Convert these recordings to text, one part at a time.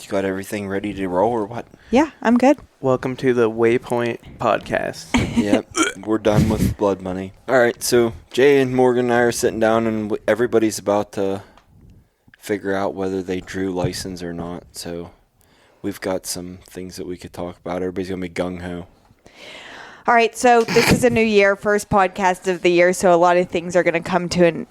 You got everything ready to roll or what? Yeah, I'm good. Welcome to the Waypoint Podcast. Yep, we're done with blood money. All right, so Jay and Morgan and I are sitting down, and everybody's about to figure out whether they drew license or not. So we've got some things that we could talk about. Everybody's going to be gung-ho. All right, so this is a new year, first podcast of the year, so a lot of things are going to come to an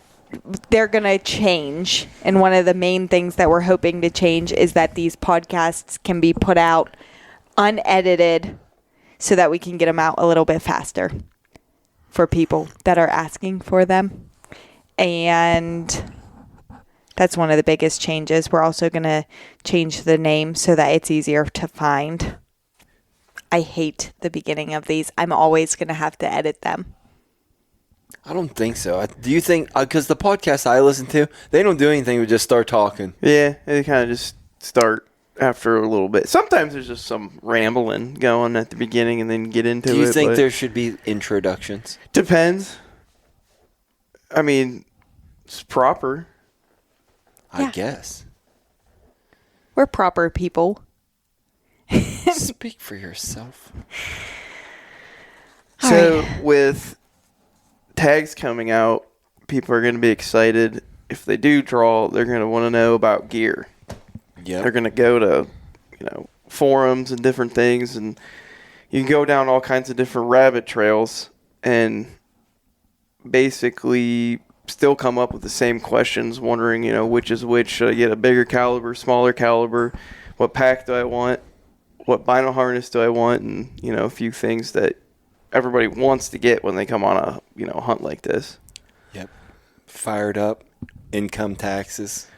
they're going to change. And one of the main things that we're hoping to change is that these podcasts can be put out unedited so that we can get them out a little bit faster for people that are asking for them. And that's one of the biggest changes. We're also going to change the name so that it's easier to find. I hate the beginning of these. I'm always going to have to edit them. I don't think so. Do you think, because the podcasts I listen to, they don't do anything but just start talking. Yeah, they kind of just start after a little bit. Sometimes there's just some rambling going at the beginning and then get into it. Do you think there should be introductions? Depends. I mean, it's proper. I guess. We're proper people. Speak for yourself. So with tags coming out, people are going to be excited. If they do draw, they're going to want to know about gear. Yeah. They're going to go to, forums and different things, and you can go down all kinds of different rabbit trails and basically still come up with the same questions, wondering, which is which. Should I get a bigger caliber, smaller caliber? What pack do I want? What vinyl harness do I want? And, a few things that everybody wants to get when they come on a, hunt like this. Yep. Fired up. Income taxes.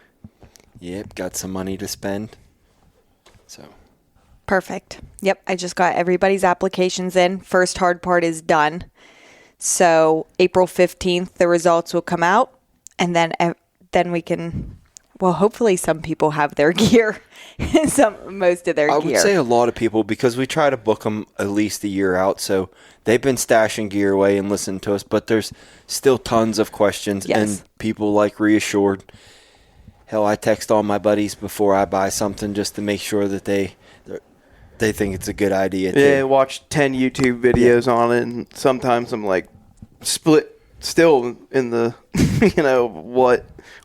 Yep. Got some money to spend. So. Perfect. Yep. I just got everybody's applications in. First hard part is done. So April 15th, the results will come out, and then we can, well, hopefully some people have their gear, most of their gear. I would say a lot of people, because we try to book them at least a year out, so they've been stashing gear away and listening to us, but there's still tons of questions, and people like reassured. Hell, I text all my buddies before I buy something just to make sure that they think it's a good idea. Yeah, watch 10 YouTube videos on it, and sometimes I'm like split still in the,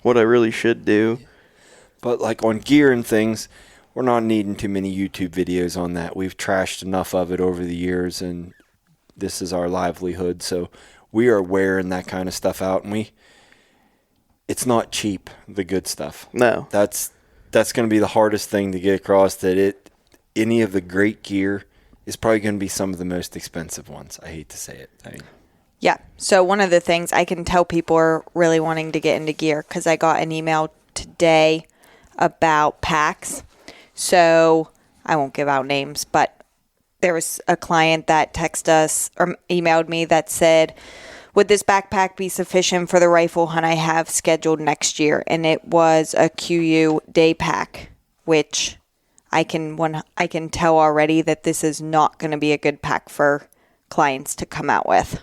what I really should do. But like on gear and things, we're not needing too many YouTube videos on that. We've trashed enough of it over the years, and this is our livelihood. So we are wearing that kind of stuff out, and it's not cheap, the good stuff. No. That's going to be the hardest thing to get across, that any of the great gear is probably going to be some of the most expensive ones. I hate to say it. Yeah. So one of the things I can tell people are really wanting to get into gear, because I got an email today about packs. So I won't give out names, but there was a client that texted us or emailed me that said, would this backpack be sufficient for the rifle hunt I have scheduled next year? And it was a QU day pack, which I can tell already that this is not going to be a good pack for clients to come out with.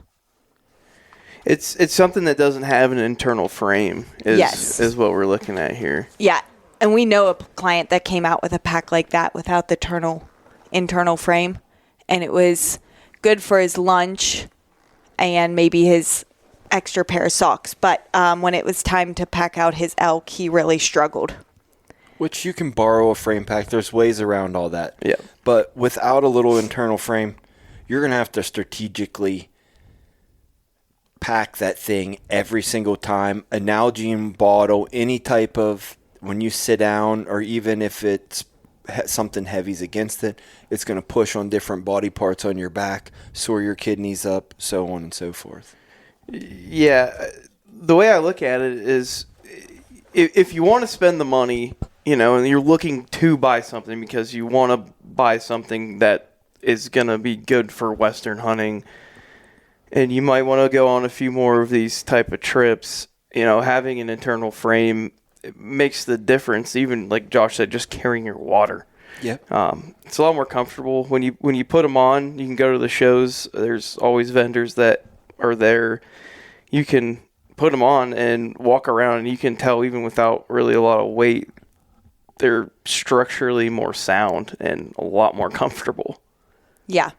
It's something that doesn't have an internal frame is what we're looking at here. Yeah. And we know a client that came out with a pack like that without the internal frame. And it was good for his lunch and maybe his extra pair of socks. But when it was time to pack out his elk, he really struggled. Which you can borrow a frame pack. There's ways around all that. Yeah. But without a little internal frame, you're going to have to strategically pack that thing every single time. A Nalgene bottle, any type of, when you sit down, or even if it's something heavy's against it, it's going to push on different body parts on your back, sore your kidneys up, so on and so forth. Yeah. The way I look at it is, if you want to spend the money, and you're looking to buy something because you want to buy something that is going to be good for Western hunting, and you might want to go on a few more of these type of trips, having an internal frame, it makes the difference. Even like Josh said, just carrying your water. Yep. It's a lot more comfortable when you put them on. You can go to the shows. There's always vendors that are there. You can put them on and walk around, and you can tell even without really a lot of weight they're structurally more sound and a lot more comfortable. Yeah.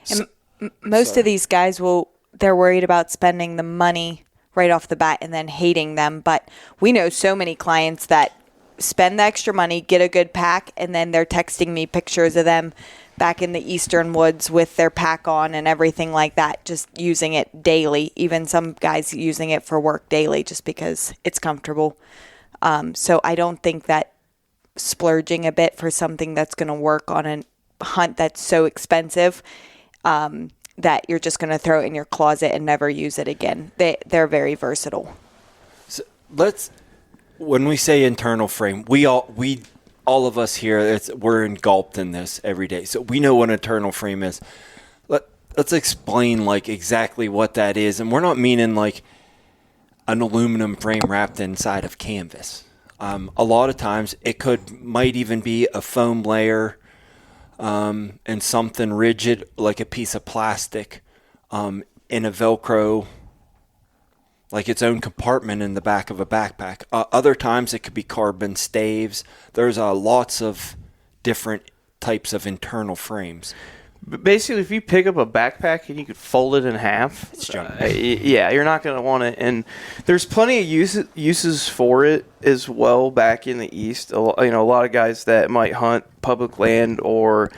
And most of these guys they're worried about spending the money right off the bat and then hating them. But we know so many clients that spend the extra money, get a good pack, and then they're texting me pictures of them back in the eastern woods with their pack on and everything like that, just using it daily. Even some guys using it for work daily just because it's comfortable. So I don't think that splurging a bit for something that's going to work on a hunt that's so expensive that you're just going to throw it in your closet and never use it again. They're very versatile. So when we say internal frame, all of us here, we're engulfed in this every day. So we know what an internal frame is. Let's explain like exactly what that is. And we're not meaning like an aluminum frame wrapped inside of canvas. A lot of times it might even be a foam layer and something rigid like a piece of plastic in a Velcro, like its own compartment in the back of a backpack. Other times it could be carbon staves. There's lots of different types of internal frames. But basically, if you pick up a backpack and you could fold it in half, it's junk. Yeah, you're not going to want it. And there's plenty of uses for it as well back in the East. A lot of guys that might hunt public land or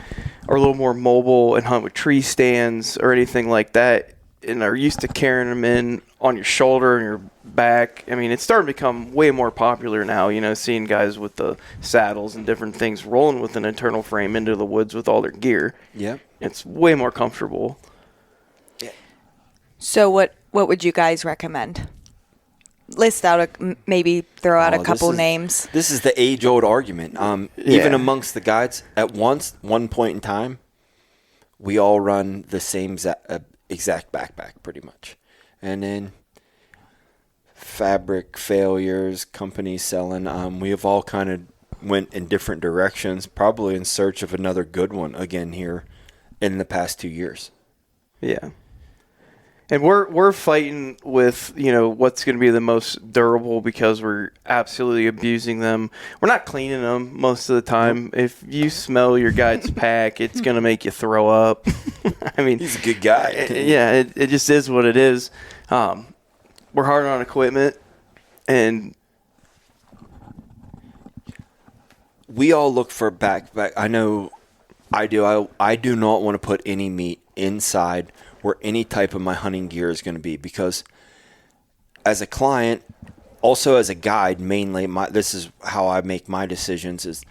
are a little more mobile and hunt with tree stands or anything like that, and are used to carrying them in on your shoulder and your back. I mean, it's starting to become way more popular now, seeing guys with the saddles and different things rolling with an internal frame into the woods with all their gear. Yeah. It's way more comfortable. Yeah. So what would you guys recommend? List out maybe throw out a couple names. This is the age-old argument. Even amongst the guides, at one point in time, we all run the same exact backpack pretty much. And then fabric failures, companies selling, we have all kind of went in different directions, probably in search of another good one again here in the past 2 years. Yeah. And we're fighting with, what's going to be the most durable because we're absolutely abusing them. We're not cleaning them most of the time. If you smell your guide's pack, it's going to make you throw up. I mean, he's a good guy. It just is what it is. We're hard on equipment, and we all look for backpack. I know I do. I do not want to put any meat inside where any type of my hunting gear is going to be, because as a client, also as a guide, mainly this is how I make my decisions, is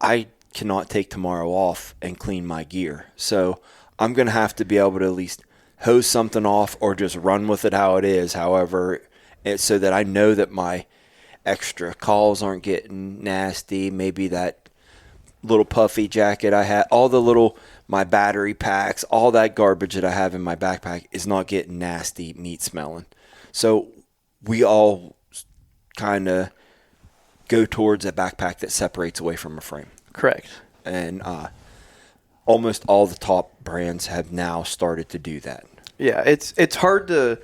I cannot take tomorrow off and clean my gear. So I'm going to have to be able to at least hose something off or just run with it how it is, however, so that I know that my extra calls aren't getting nasty. Maybe that little puffy jacket I had, my battery packs, all that garbage that I have in my backpack is not getting nasty, meat smelling. So we all kind of go towards a backpack that separates away from a frame. Correct. And almost all the top brands have now started to do that. Yeah, it's hard to,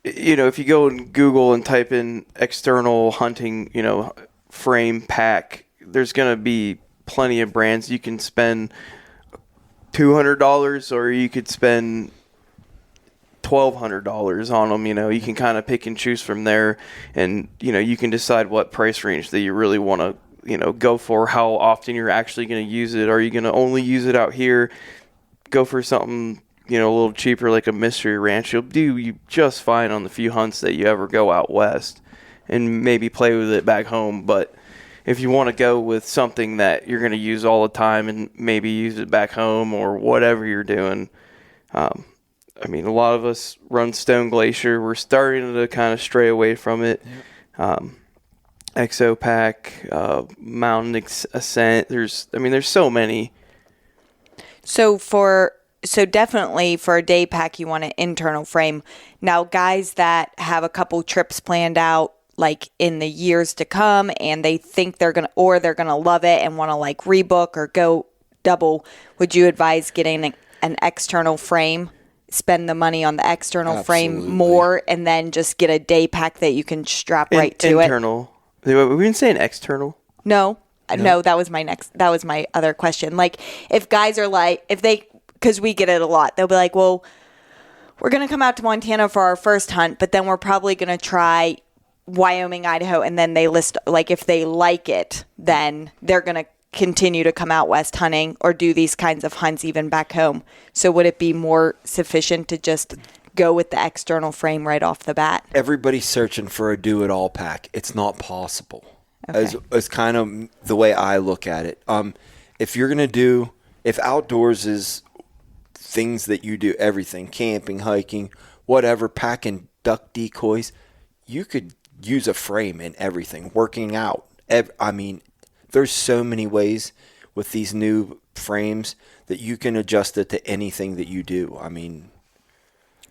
if you go and Google and type in external hunting, frame pack, there's going to be plenty of brands. You can spend $200 or you could spend $1,200 on them. You can kind of pick and choose from there, and you can decide what price range that you really want to go for, how often you're actually going to use it. Are you going to only use it out here? Go for something a little cheaper like a mystery ranch. You'll do just fine on the few hunts that you ever go out west, and maybe play with it back home. But if you want to go with something that you're going to use all the time and maybe use it back home or whatever you're doing, a lot of us run Stone Glacier. We're starting to kind of stray away from it. Yep. Exo Pack, Mountain Ascent. There's so many. So definitely for a day pack, you want an internal frame. Now, guys that have a couple trips planned out, like in the years to come, and they think they're going to love it and want to like rebook or go double, would you advise getting an external frame? Spend the money on the external frame more, and then just get a day pack that you can strap right to it. Internal. We've been saying external. No. No, that was my other question. Like, if guys are like, because we get it a lot, they'll be like, well, we're going to come out to Montana for our first hunt, but then we're probably going to try Wyoming, Idaho, and then they list, like, if they like it, then they're going to continue to come out west hunting or do these kinds of hunts even back home. So would it be more sufficient to just go with the external frame right off the bat? Everybody's searching for a do-it-all pack. It's not possible. Okay. As kind of the way I look at it. If outdoors is things that you do, everything, camping, hiking, whatever, packing duck decoys, you could use a frame in everything, working out. There's so many ways with these new frames that you can adjust it to anything that you do.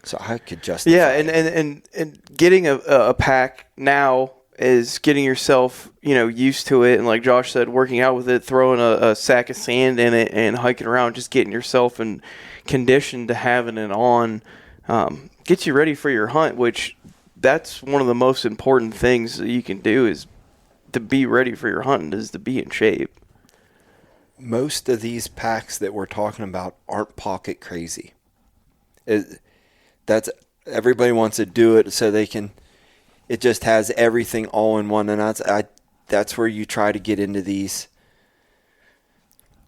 So I could justify. Yeah, and getting a pack now is getting yourself, used to it, and like Josh said, working out with it, throwing a sack of sand in it and hiking around, just getting yourself in condition to having it on, gets you ready for your hunt, which that's one of the most important things that you can do is to be ready for your hunt, is to be in shape. Most of these packs that we're talking about aren't pocket crazy. Everybody wants to do it so they can. It just has everything all in one, and that's where you try to get into these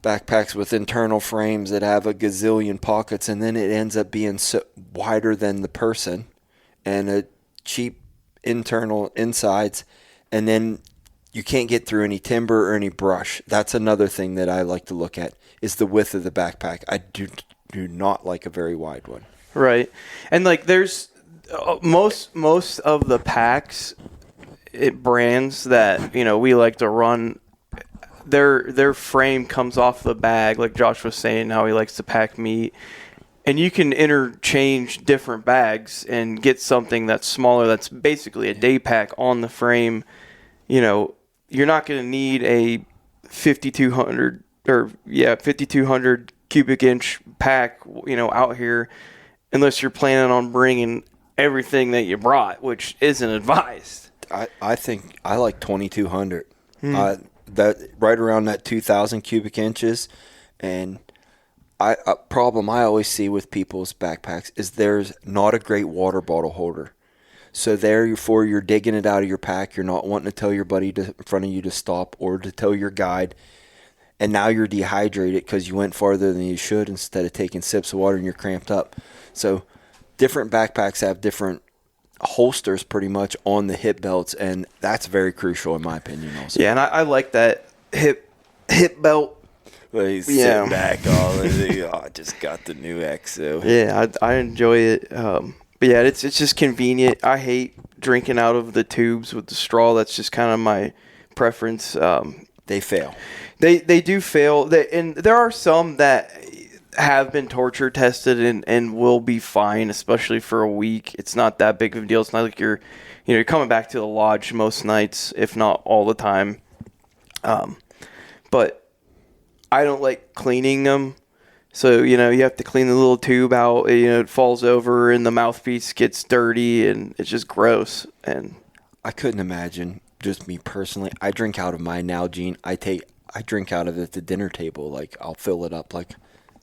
backpacks with internal frames that have a gazillion pockets, and then it ends up being so wider than the person, and a cheap internal insides, and then you can't get through any timber or any brush. That's another thing that I like to look at is the width of the backpack. I do not like a very wide one. Right, and like there's most of the packs, brands that we like to run, their frame comes off the bag. Like Josh was saying, how he likes to pack meat, and you can interchange different bags and get something that's smaller. That's basically a day pack on the frame. You're not going to need a 5,200 cubic inch pack, out here, unless you're planning on bringing everything that you brought, which isn't advised. I think I like 2,200. That right around that 2,000 cubic inches, and a problem I always see with people's backpacks is there's not a great water bottle holder. So therefore, you're digging it out of your pack. You're not wanting to tell your buddy in front of you to stop or to tell your guide. And now you're dehydrated because you went farther than you should instead of taking sips of water and you're cramped up. So different backpacks have different holsters pretty much on the hip belts, and that's very crucial in my opinion also. Yeah, and I like that hip belt. Well, he's sitting back all I just got the new EXO. Yeah, I enjoy it. But yeah, it's just convenient. I hate drinking out of the tubes with the straw. That's just kind of my preference. They fail. They do fail. And there are some that have been torture tested and will be fine, especially for a week. It's not that big of a deal. It's not like you're coming back to the lodge most nights, if not all the time. But I don't like cleaning them. So, you have to clean the little tube out. It falls over and the mouthpiece gets dirty and it's just gross. And I couldn't imagine, just me personally. I drink out of my Nalgene. I drink out of it at the dinner table. Like, I'll fill it up. Like,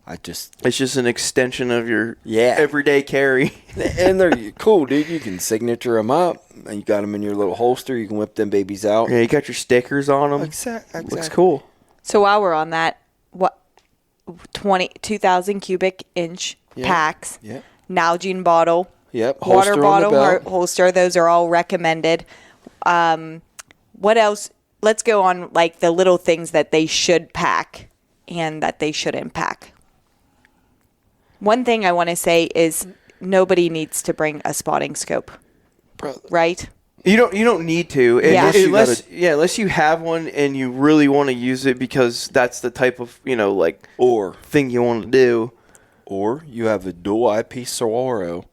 it's just an extension of your everyday carry. And they're cool, dude. You can signature them up. And you got them in your little holster. You can whip them babies out. Yeah, you got your stickers on them. Exactly. Looks cool. So while we're on that, 2,000 cubic inch packs, Nalgene bottle, water bottle, holster. Those are all recommended. What else? Let's go on like the little things that they should pack and that they shouldn't pack. One thing I want to say is nobody needs to bring a spotting scope, right? You don't need to unless you have one and you really want to use it because that's the type of or thing you want to do. Or you have a dual eyepiece Saguaro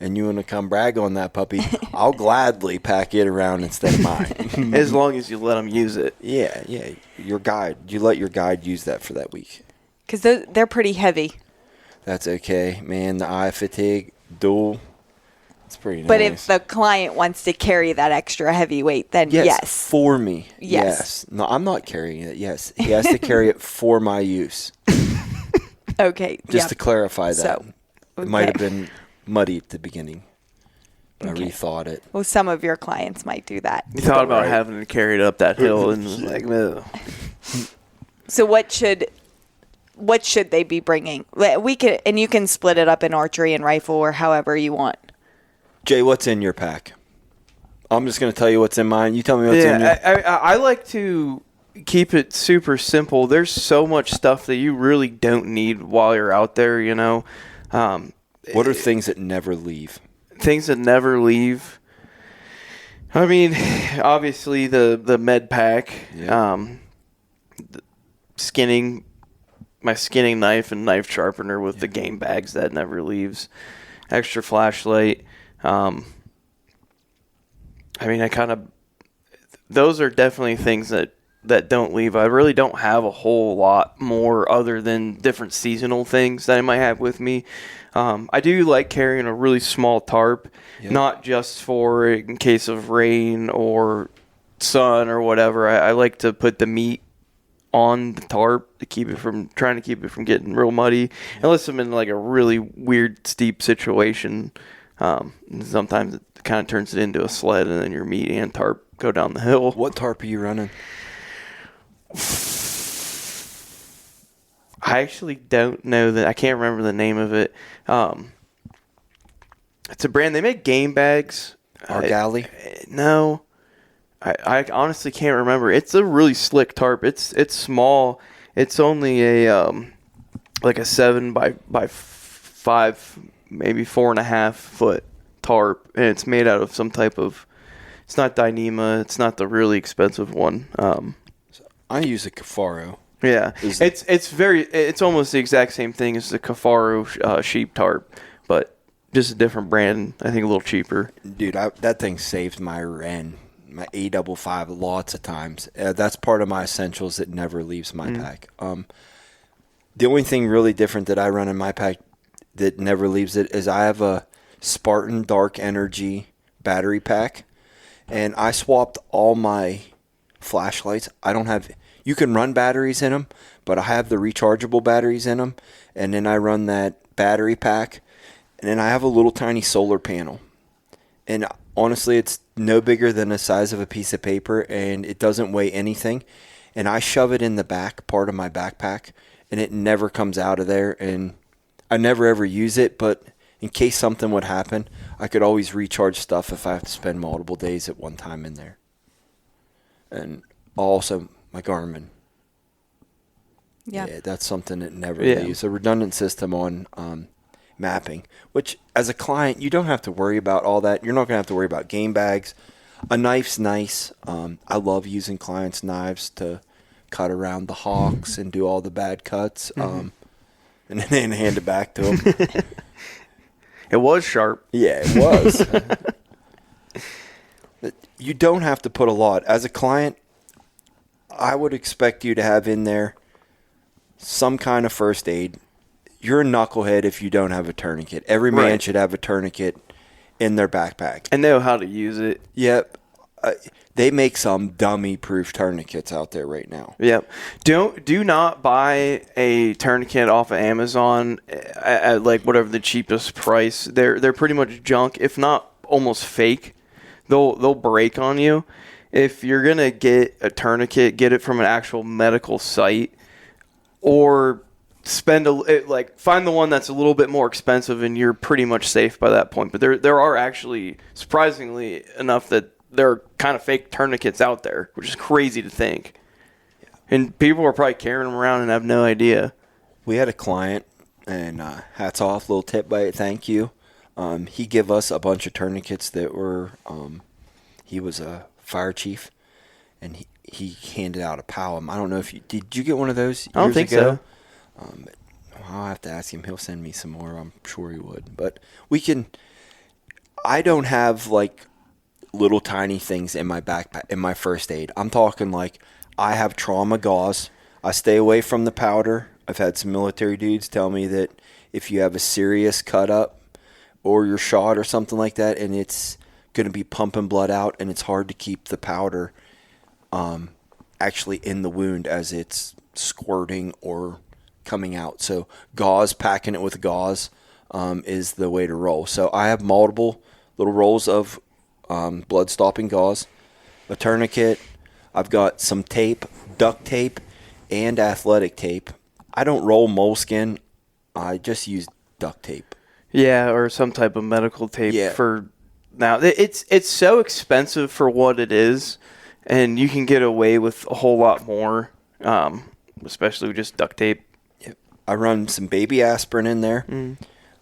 and you want to come brag on that puppy. I'll gladly pack it around instead of mine, as long as you let them use it. Yeah. Your guide, you let your guide use that for that week because they're pretty heavy. That's okay, man. The eye fatigue dual. It's pretty nice. But if the client wants to carry that extra heavy weight, then yes. For me. Yes. No, I'm not carrying it. Yes. He has to carry it for my use. Okay. Just to clarify that. So, It might have been muddy at the beginning. I rethought it. Well, some of your clients might do that. You thought about having to carry it up that hill and was like, no. So what should they be bringing? And you can split it up in archery and rifle or however you want. Jay, what's in your pack? I'm just going to tell you what's in mine. You tell me what's in yours. I like to keep it super simple. There's so much stuff that you really don't need while you're out there, you know. What are things that never leave? Things that never leave. I mean, obviously the med pack, my skinning knife and knife sharpener with the game bags that never leaves. Extra flashlight. I mean, those are definitely things that don't leave. I really don't have a whole lot more other than different seasonal things that I might have with me. I do like carrying a really small tarp, not just for in case of rain or sun or whatever. I like to put the meat on the tarp to keep it from getting real muddy, unless I'm in like a really weird steep situation. Sometimes it kind of turns it into a sled, and then your meat and tarp go down the hill. What tarp are you running? I actually don't know that. I can't remember the name of it. It's a brand. They make game bags. Argali? No. I honestly can't remember. It's a really slick tarp. It's small. It's only a like a 7 by 5, maybe 4.5 foot tarp, and it's made out of some type of. It's not Dyneema. It's not the really expensive one. I use a Cafaro. Yeah, it's almost the exact same thing as the Cafaro sheep tarp, but just a different brand. I think a little cheaper. Dude, that thing saved my Ren. My A55 lots of times. That's part of my essentials that never leaves my pack. The only thing really different that I run in my pack that never leaves it is I have a Spartan Dark Energy battery pack, and I swapped all my flashlights. You can run batteries in them, but I have the rechargeable batteries in them, and then I run that battery pack, and then I have a little tiny solar panel. And honestly, it's no bigger than the size of a piece of paper, and it doesn't weigh anything. And I shove it in the back part of my backpack, and it never comes out of there. And I never ever use it, but in case something would happen, I could always recharge stuff if I have to spend multiple days at one time in there. And also my Garmin. Yeah, that's something that never leaves. A redundant system on mapping, which as a client, you don't have to worry about all that. You're not going to have to worry about game bags. A knife's nice. I love using clients' knives to cut around the hawks and do all the bad cuts, and then hand it back to them. It was sharp. Yeah, it was. You don't have to put a lot. As a client, I would expect you to have in there some kind of first aid. You're a knucklehead if you don't have a tourniquet. Every man should have a tourniquet in their backpack. And know how to use it. Yep. They make some dummy-proof tourniquets out there right now. Yep. Do not buy a tourniquet off of Amazon at like whatever the cheapest price. They're pretty much junk, if not almost fake. They'll break on you. If you're gonna get a tourniquet, get it from an actual medical site, or find the one that's a little bit more expensive, and you're pretty much safe by that point. But there are actually, surprisingly enough, that there are kind of fake tourniquets out there, which is crazy to think. And people are probably carrying them around and have no idea. We had a client, and hats off, little tip by it, thank you. He gave us a bunch of tourniquets that were, he was a fire chief, and he handed out a PALM. I don't know if did you get one of those years ago? I don't think so. I'll have to ask him. He'll send me some more. I'm sure he would. But I don't have like little tiny things in my backpack, in my first aid. I'm talking like I have trauma gauze. I stay away from the powder. I've had some military dudes tell me that if you have a serious cut up or you're shot or something like that, and it's going to be pumping blood out, and it's hard to keep the powder actually in the wound as it's squirting or coming out. So gauze, packing it with gauze is the way to roll. So I have multiple little rolls of blood stopping gauze, a tourniquet. I've got some tape, duct tape, and athletic tape. I don't roll moleskin. I just use duct tape. Yeah, or some type of medical tape. Yeah. For now. It's so expensive for what it is, and you can get away with a whole lot more, especially with just duct tape. Yep. I run some baby aspirin in there.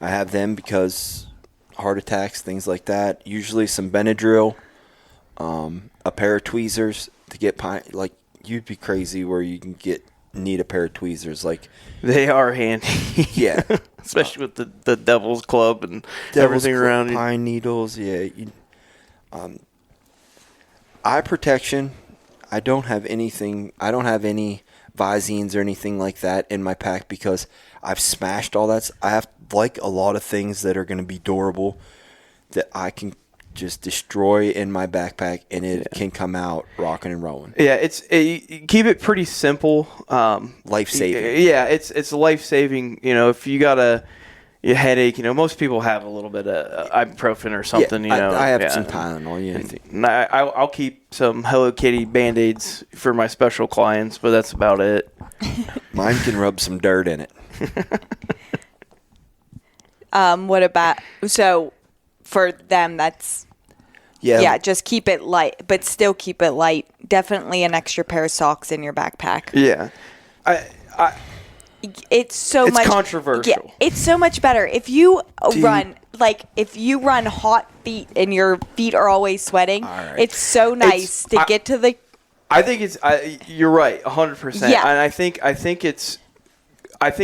I have them because heart attacks, things like that. Usually some Benadryl, a pair of tweezers to get like you'd be crazy where you can need a pair of tweezers. Like They are handy. yeah, Especially with the Devil's Club and Devil's everything Club, around you. pine needles. Yeah. Eye protection. I don't have anything. I don't have any Visines or anything like that in my pack because I've smashed all that. I have like a lot of things that are going to be durable that I can just destroy in my backpack, and it can come out rocking and rolling. Yeah, keep it pretty simple. Life saving. Yeah, it's life saving. If you got a headache, most people have a little bit of ibuprofen or something. I have some Tylenol. Yeah, I'll keep some Hello Kitty Band-Aids for my special clients, but that's about it. Mine can rub some dirt in it. What about for them? That's just keep it light, but still keep it light. Definitely an extra pair of socks in your backpack. Yeah, It's much controversial. Yeah, it's so much better if you run hot feet and your feet are always sweating. Right. It's so nice to get to the. I think you're right, 100%. Yeah. And I think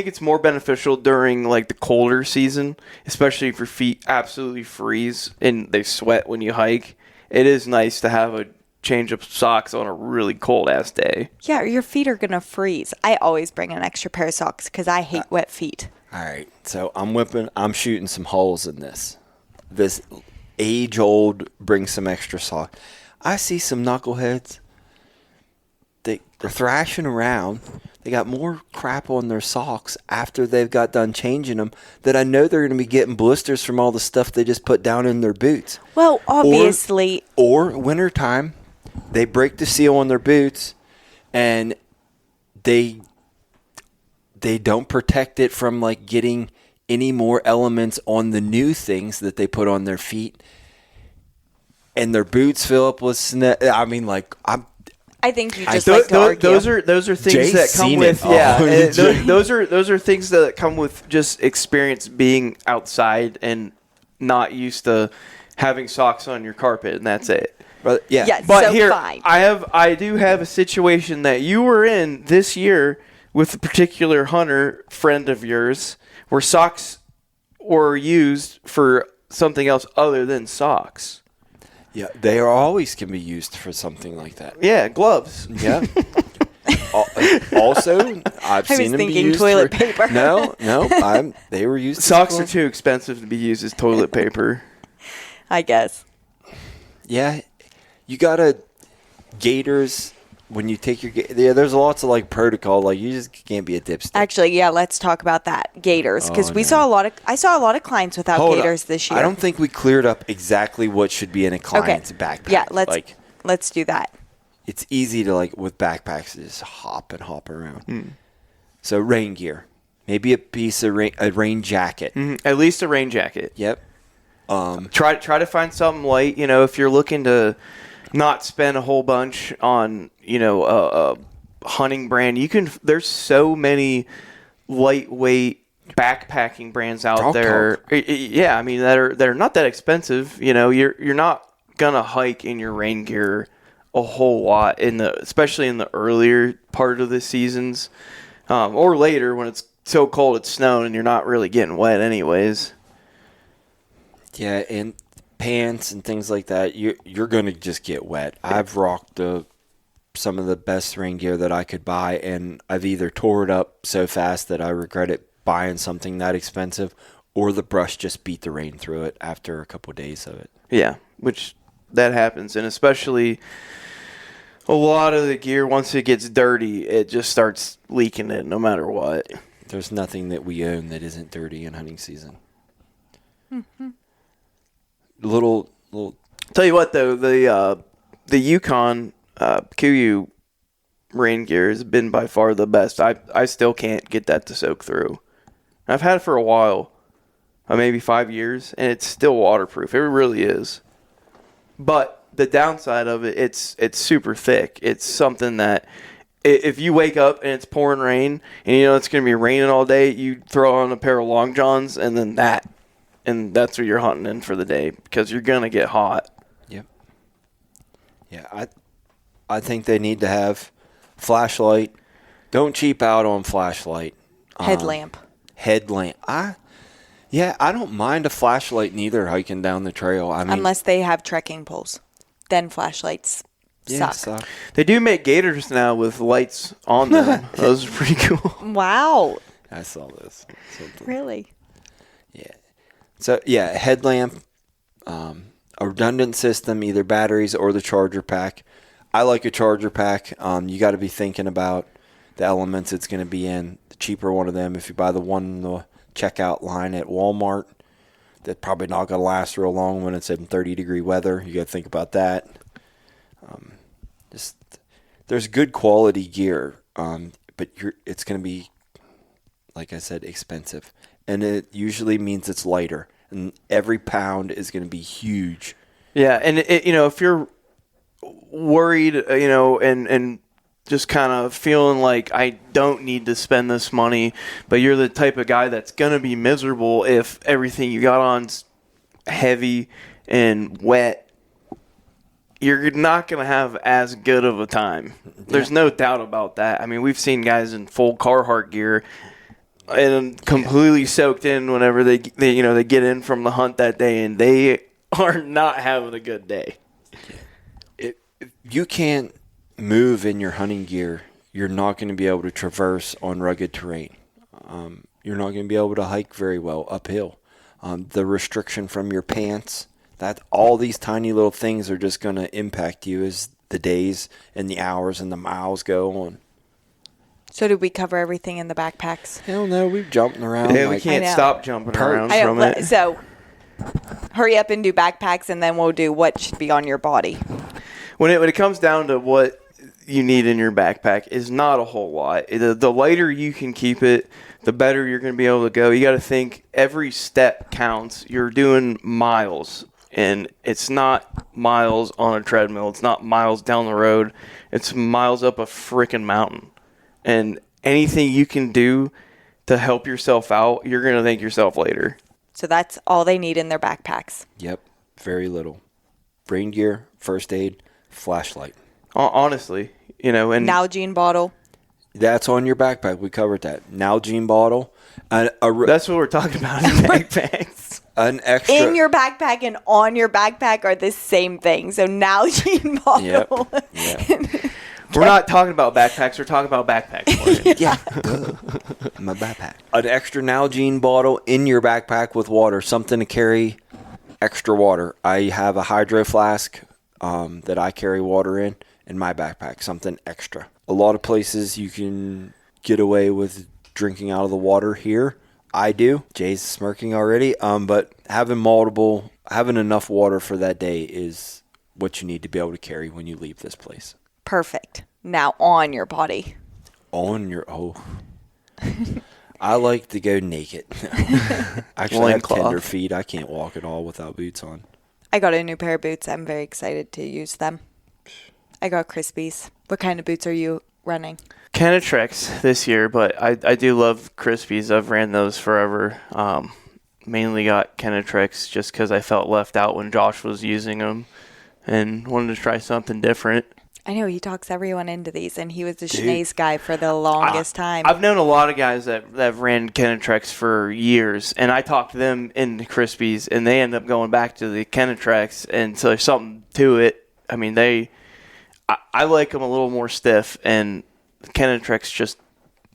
it's more beneficial during like the colder season, especially if your feet absolutely freeze and they sweat when you hike. It is nice to have a change of socks on a really cold ass day. Yeah, your feet are gonna freeze. I always bring an extra pair of socks because I hate wet feet. All right, so I'm shooting some holes in this age old bring some extra socks. I see some knuckleheads. They're thrashing around. They got more crap on their socks after they've got done changing them that I know they're going to be getting blisters from all the stuff they just put down in their boots. Well, obviously. Or wintertime, they break the seal on their boots and they don't protect it from like getting any more elements on the new things that they put on their feet. And their boots fill up with I think you just like to argue. Those are things Jay's that come seen with it. those are things that come with just experience being outside and not used to having socks on your carpet, and that's it. But But so here fine. I do have a situation that you were in this year with a particular hunter friend of yours where socks were used for something else other than socks. Yeah, they always can be used for something like that. Yeah, gloves. Yeah. Also, I've seen them be thinking used toilet for, paper. No, they were used. Socks are too expensive to be used as toilet paper. I guess. Yeah, you gotta gaiters when you take your. There's lots of like protocol. Like you just can't be a dipstick. Actually, yeah, let's talk about that. Gaiters, because I saw a lot of clients without gaiters this year. I don't think we cleared up exactly what should be in a client's backpack. Yeah, let's do that. It's easy to with backpacks to just hop around. So rain gear, maybe a piece of a rain jacket. At least a rain jacket. Yep. Try to find something light. If you're looking to not spend a whole bunch on a hunting brand, there's so many lightweight backpacking brands out there. Yeah, I mean that are not that expensive. You're not gonna hike in your rain gear a whole lot especially in the earlier part of the seasons, or later when it's so cold it's snowing and you're not really getting wet anyways. Yeah, and pants and things like that, you're going to just get wet. I've rocked some of the best rain gear that I could buy, and I've either tore it up so fast that I regret it buying something that expensive, or the brush just beat the rain through it after a couple of days of it. Yeah, which that happens, and especially a lot of the gear, once it gets dirty, it just starts leaking it no matter what. There's nothing that we own that isn't dirty in hunting season. Mm-hmm. Little. Tell you what, though, the Yukon KUIU rain gear has been by far the best. I still can't get that to soak through. I've had it for a while, maybe 5 years, and it's still waterproof. It really is. But the downside of it, it's super thick. It's something that if you wake up and it's pouring rain and you know it's going to be raining all day, you throw on a pair of long johns and then and that's what you're hunting in for the day because you're going to get hot. Yep. Yeah, I think they need to have flashlight. Don't cheap out on flashlight. Headlamp. Headlamp. I don't mind a flashlight neither hiking down the trail. I mean, unless they have trekking poles. Then flashlights suck. They do make gators now with lights on them. Those are pretty cool. Wow. I saw this. Really? Yeah. So, yeah, a headlamp, a redundant system, either batteries or the charger pack. I like a charger pack. You got to be thinking about the elements it's going to be in. The cheaper one of them, if you buy the one in the checkout line at Walmart, that's probably not going to last real long when it's in 30-degree weather. You got to think about that. There's good quality gear, but it's going to be, like I said, expensive. And it usually means it's lighter. And every pound is going to be huge. Yeah, and if you're worried, and just kind of feeling like I don't need to spend this money, but you're the type of guy that's going to be miserable if everything you got on's heavy and wet, you're not going to have as good of a time. There's no doubt about that. I mean, we've seen guys in full Carhartt gear and completely soaked in whenever they get in from the hunt that day, and they are not having a good day. If you can't move in your hunting gear, you're not going to be able to traverse on rugged terrain. You're not going to be able to hike very well uphill. The restriction from your pants, that all these tiny little things are just going to impact you as the days and the hours and the miles go on. So did we cover everything in the backpacks? Hell no, we've jumping around. Yeah, we can't stop jumping around from it. So hurry up and do backpacks, and then we'll do what should be on your body. When it comes down to what you need in your backpack is not a whole lot. The lighter you can keep it, the better you're going to be able to go. You got to think every step counts. You're doing miles, and it's not miles on a treadmill. It's not miles down the road. It's miles up a freaking mountain. And anything you can do to help yourself out, you're going to thank yourself later. So that's all they need in their backpacks. Yep, very little. Rain gear, first aid, flashlight. Honestly, and Nalgene bottle. That's on your backpack. We covered that. Nalgene bottle. That's what we're talking about in backpacks. An extra in your backpack and on your backpack are the same thing. So Nalgene bottle. Yep. We're not talking about backpacks. We're talking about backpacks. Yeah. My backpack. An extra Nalgene bottle in your backpack with water. Something to carry extra water. I have a hydro flask that I carry water in my backpack. Something extra. A lot of places you can get away with drinking out of the water here. I do. Jay's smirking already. But having enough water for that day is what you need to be able to carry when you leave this place. Perfect. Now on your body. I like to go naked. Actually, I have tender feet. I can't walk at all without boots on. I got a new pair of boots. I'm very excited to use them. I got Crispies. What kind of boots are you running? Kenetrex this year, but I do love Crispies. I've ran those forever. Mainly got Kenetrex just because I felt left out when Josh was using them and wanted to try something different. I know he talks everyone into these, and he was the Schnees guy for the longest time. I've known a lot of guys that have ran Kenetrex for years, and I talked them into Crispies, and they end up going back to the Kenetrex, and so there's something to it. I mean, I like them a little more stiff, and Kenetrex just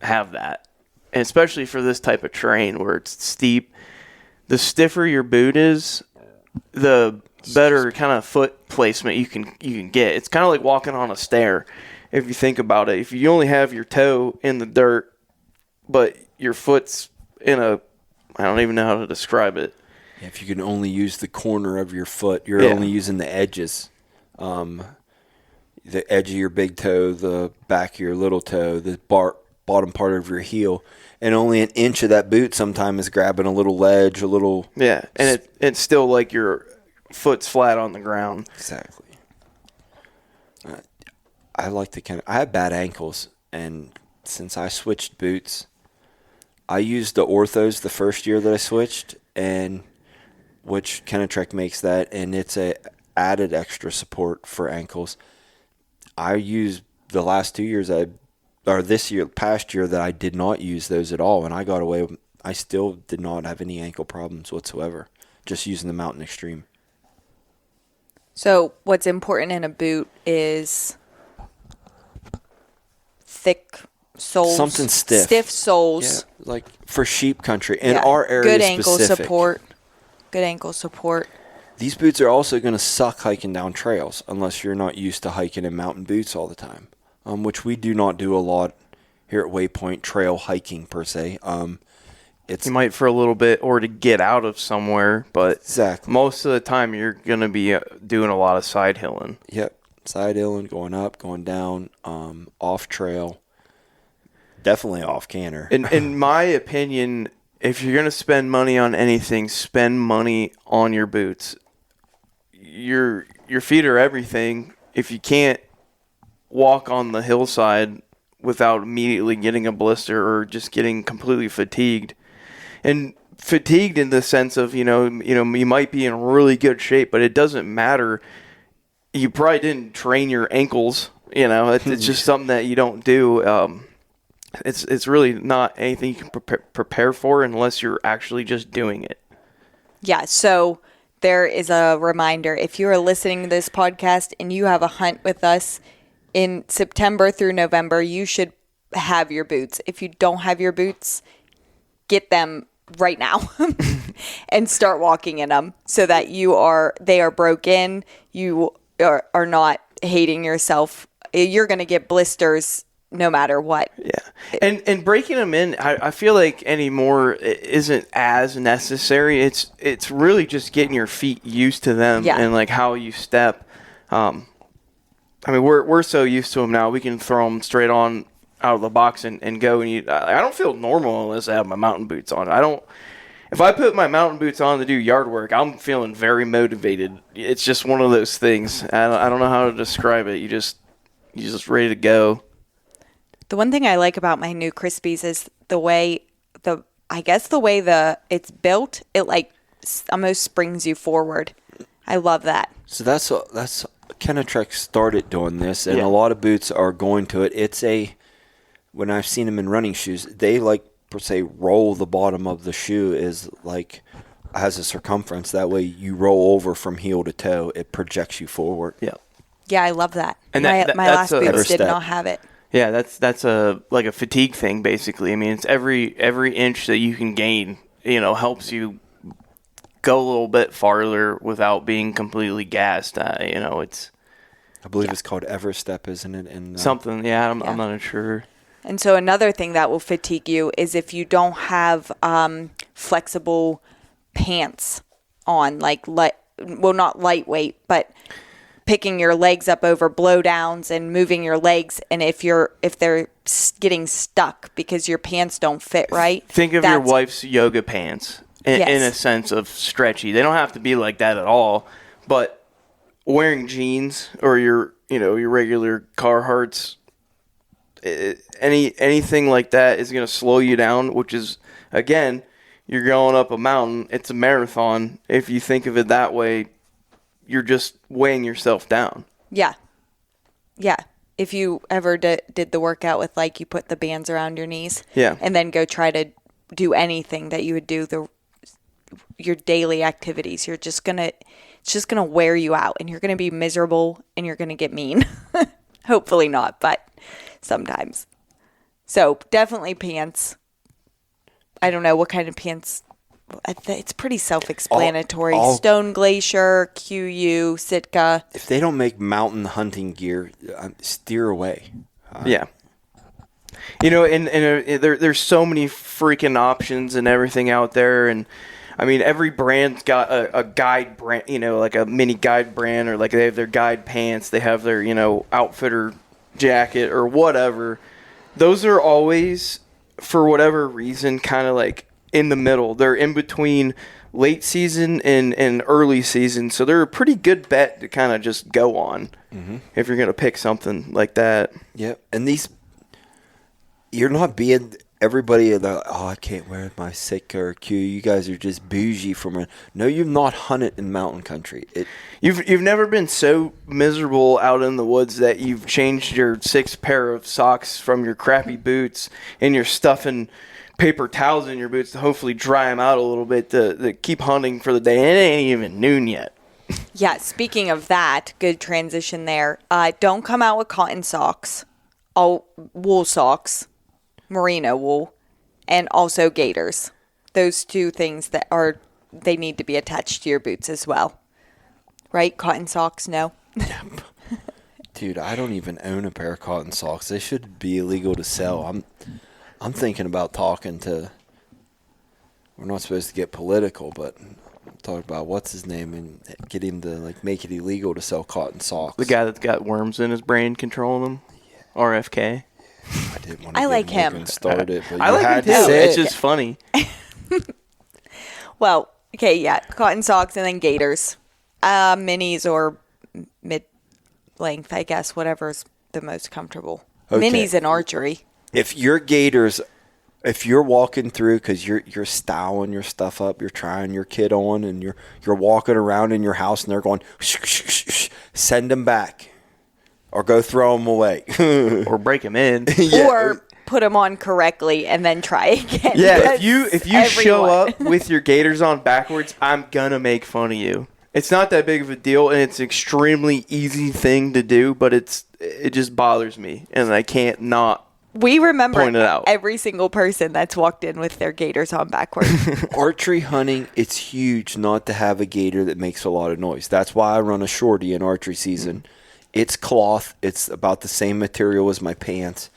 have that, and especially for this type of terrain where it's steep. the stiffer your boot is, the better kind of foot placement you can get. It's kind of like walking on a stair if you think about it. If you only have your toe in the dirt, but your foot's in a, I don't even know how to describe it. If you can only use the corner of your foot, you're only using the edges. The edge of your big toe, the back of your little toe, the bottom part of your heel, and only an inch of that boot sometimes is grabbing a little ledge, a little... Yeah, and it's still like your foot's flat on the ground. Exactly. I like to I have bad ankles, and since I switched boots, I used the Orthos the first year that I switched, and which Kenetrek makes that, and it's a added extra support for ankles. I used the last 2 years, past year that I did not use those at all, and I got away. I still did not have any ankle problems whatsoever, just using the Mountain Extreme. So what's important in a boot is thick soles. Something stiff. Stiff soles. Yeah, like for sheep country. In our area good ankle specific. support. Good ankle support. These boots are also going to suck hiking down trails unless you're not used to hiking in mountain boots all the time, which we do not do a lot here at Waypoint, trail hiking per se. You might for a little bit or to get out of somewhere, but exactly. Most of the time you're going to be doing a lot of side hilling. Yep, side hilling, going up, going down, off trail, definitely off canter. In my opinion, if you're going to spend money on anything, spend money on your boots. Your feet are everything. If you can't walk on the hillside without immediately getting a blister or just getting completely fatigued, and fatigued in the sense of, you might be in really good shape, but it doesn't matter. You probably didn't train your ankles. It's just something that you don't do. It's really not anything you can prepare for unless you're actually just doing it. Yeah, so there is a reminder. If you are listening to this podcast and you have a hunt with us in September through November, you should have your boots. If you don't have your boots, get them right now and start walking in them so that they are broken. You are not hating yourself. You're going to get blisters no matter what. Yeah. And breaking them in, I feel like anymore isn't as necessary. It's really just getting your feet used to them and like how you step. We're so used to them now. We can throw them straight on out of the box and go. And I don't feel normal unless I have my mountain boots on. If I put my mountain boots on to do yard work, I'm feeling very motivated. It's just one of those things. I don't know how to describe it. You're just ready to go. The one thing I like about my new Crispies is the way it's built. It like almost springs you forward. I love that. So that's Kenetrek started doing this, and a lot of boots are going to it. When I've seen them in running shoes, they like per se roll the bottom of the shoe has a circumference. That way you roll over from heel to toe. It projects you forward. Yeah. Yeah, I love that. And my last boots did not have it. Yeah, that's a fatigue thing basically. I mean, it's every inch that you can gain, helps you go a little bit farther without being completely gassed. It's. I believe it's called Everstep, isn't it? And something. Yeah, I'm not sure. And so another thing that will fatigue you is if you don't have flexible pants on, not lightweight, but picking your legs up over blowdowns and moving your legs, and if they're getting stuck because your pants don't fit right. Think of your wife's yoga pants in a sense of stretchy. They don't have to be like that at all, but wearing jeans or your regular Carhartts, anything like that is going to slow you down, which is, again, you're going up a mountain. It's a marathon. If you think of it that way, you're just weighing yourself down. Yeah. Yeah. If you ever did the workout with you put the bands around your knees and then go try to do anything that you would do, your daily activities, it's just going to wear you out and you're going to be miserable and you're going to get mean. Hopefully not, but sometimes. So definitely pants. I don't know what kind of pants it's pretty self-explanatory. All- Stone Glacier, QU, Sitka. If they don't make mountain hunting gear, steer away. Yeah. You know, and there's so many freaking options and everything out there, and I mean, every brand's got a guide brand, you know, like a mini guide brand, or like they have their guide pants, they have their, you know, outfitter jacket or whatever. Those are always, for whatever reason, kind of like in the middle. They're in between late season and early season, so they're a pretty good bet to kind of just go on if you're going to pick something like that. Yep. And these, you're not being everybody. I can't wear my Sitka or Q. You guys are just bougie from it. No, you've not hunted in mountain country. You've never been so miserable out in the woods that you've changed your 6 pair of socks from your crappy boots, and you're stuffing paper towels in your boots to hopefully dry them out a little bit to keep hunting for the day. And it ain't even noon yet. Yeah, speaking of that, good transition there. Don't come out with cotton socks, all wool socks, merino wool, and also gaiters. Those 2 things they need to be attached to your boots as well. Right? Cotton socks, no? Dude, I don't even own a pair of cotton socks. They should be illegal to sell. I'm thinking about talking to, we're not supposed to get political, but talk about what's his name and get him to like make it illegal to sell cotton socks. The guy that's got worms in his brain controlling them? Yeah. RFK? I didn't want to I get like Morgan him. started, but I you like him had too. to say It's it. just funny. Well, okay, yeah, cotton socks and then gaiters. Minis or mid-length, I guess, whatever's the most comfortable. Okay. Minis and archery. If your gaiters, if you're walking through because you're styling your stuff up, you're trying your kit on, and you're walking around in your house and they're going, shh, shh, shh, shh, send them back, or go throw them away, Or break them in. Yeah. Or put them on correctly and then try again. Yeah, because if you show everyone- up with your gaiters on backwards, I'm gonna make fun of you. It's not that big of a deal, and it's an extremely easy thing to do, but it just bothers me, and I can't not. We remember Point it out. every single person that's walked in with their gaiters on backwards. Archery hunting, it's huge not to have a gaiter that makes a lot of noise. That's why I run a shorty in archery season. It's cloth. It's about the same material as my pants.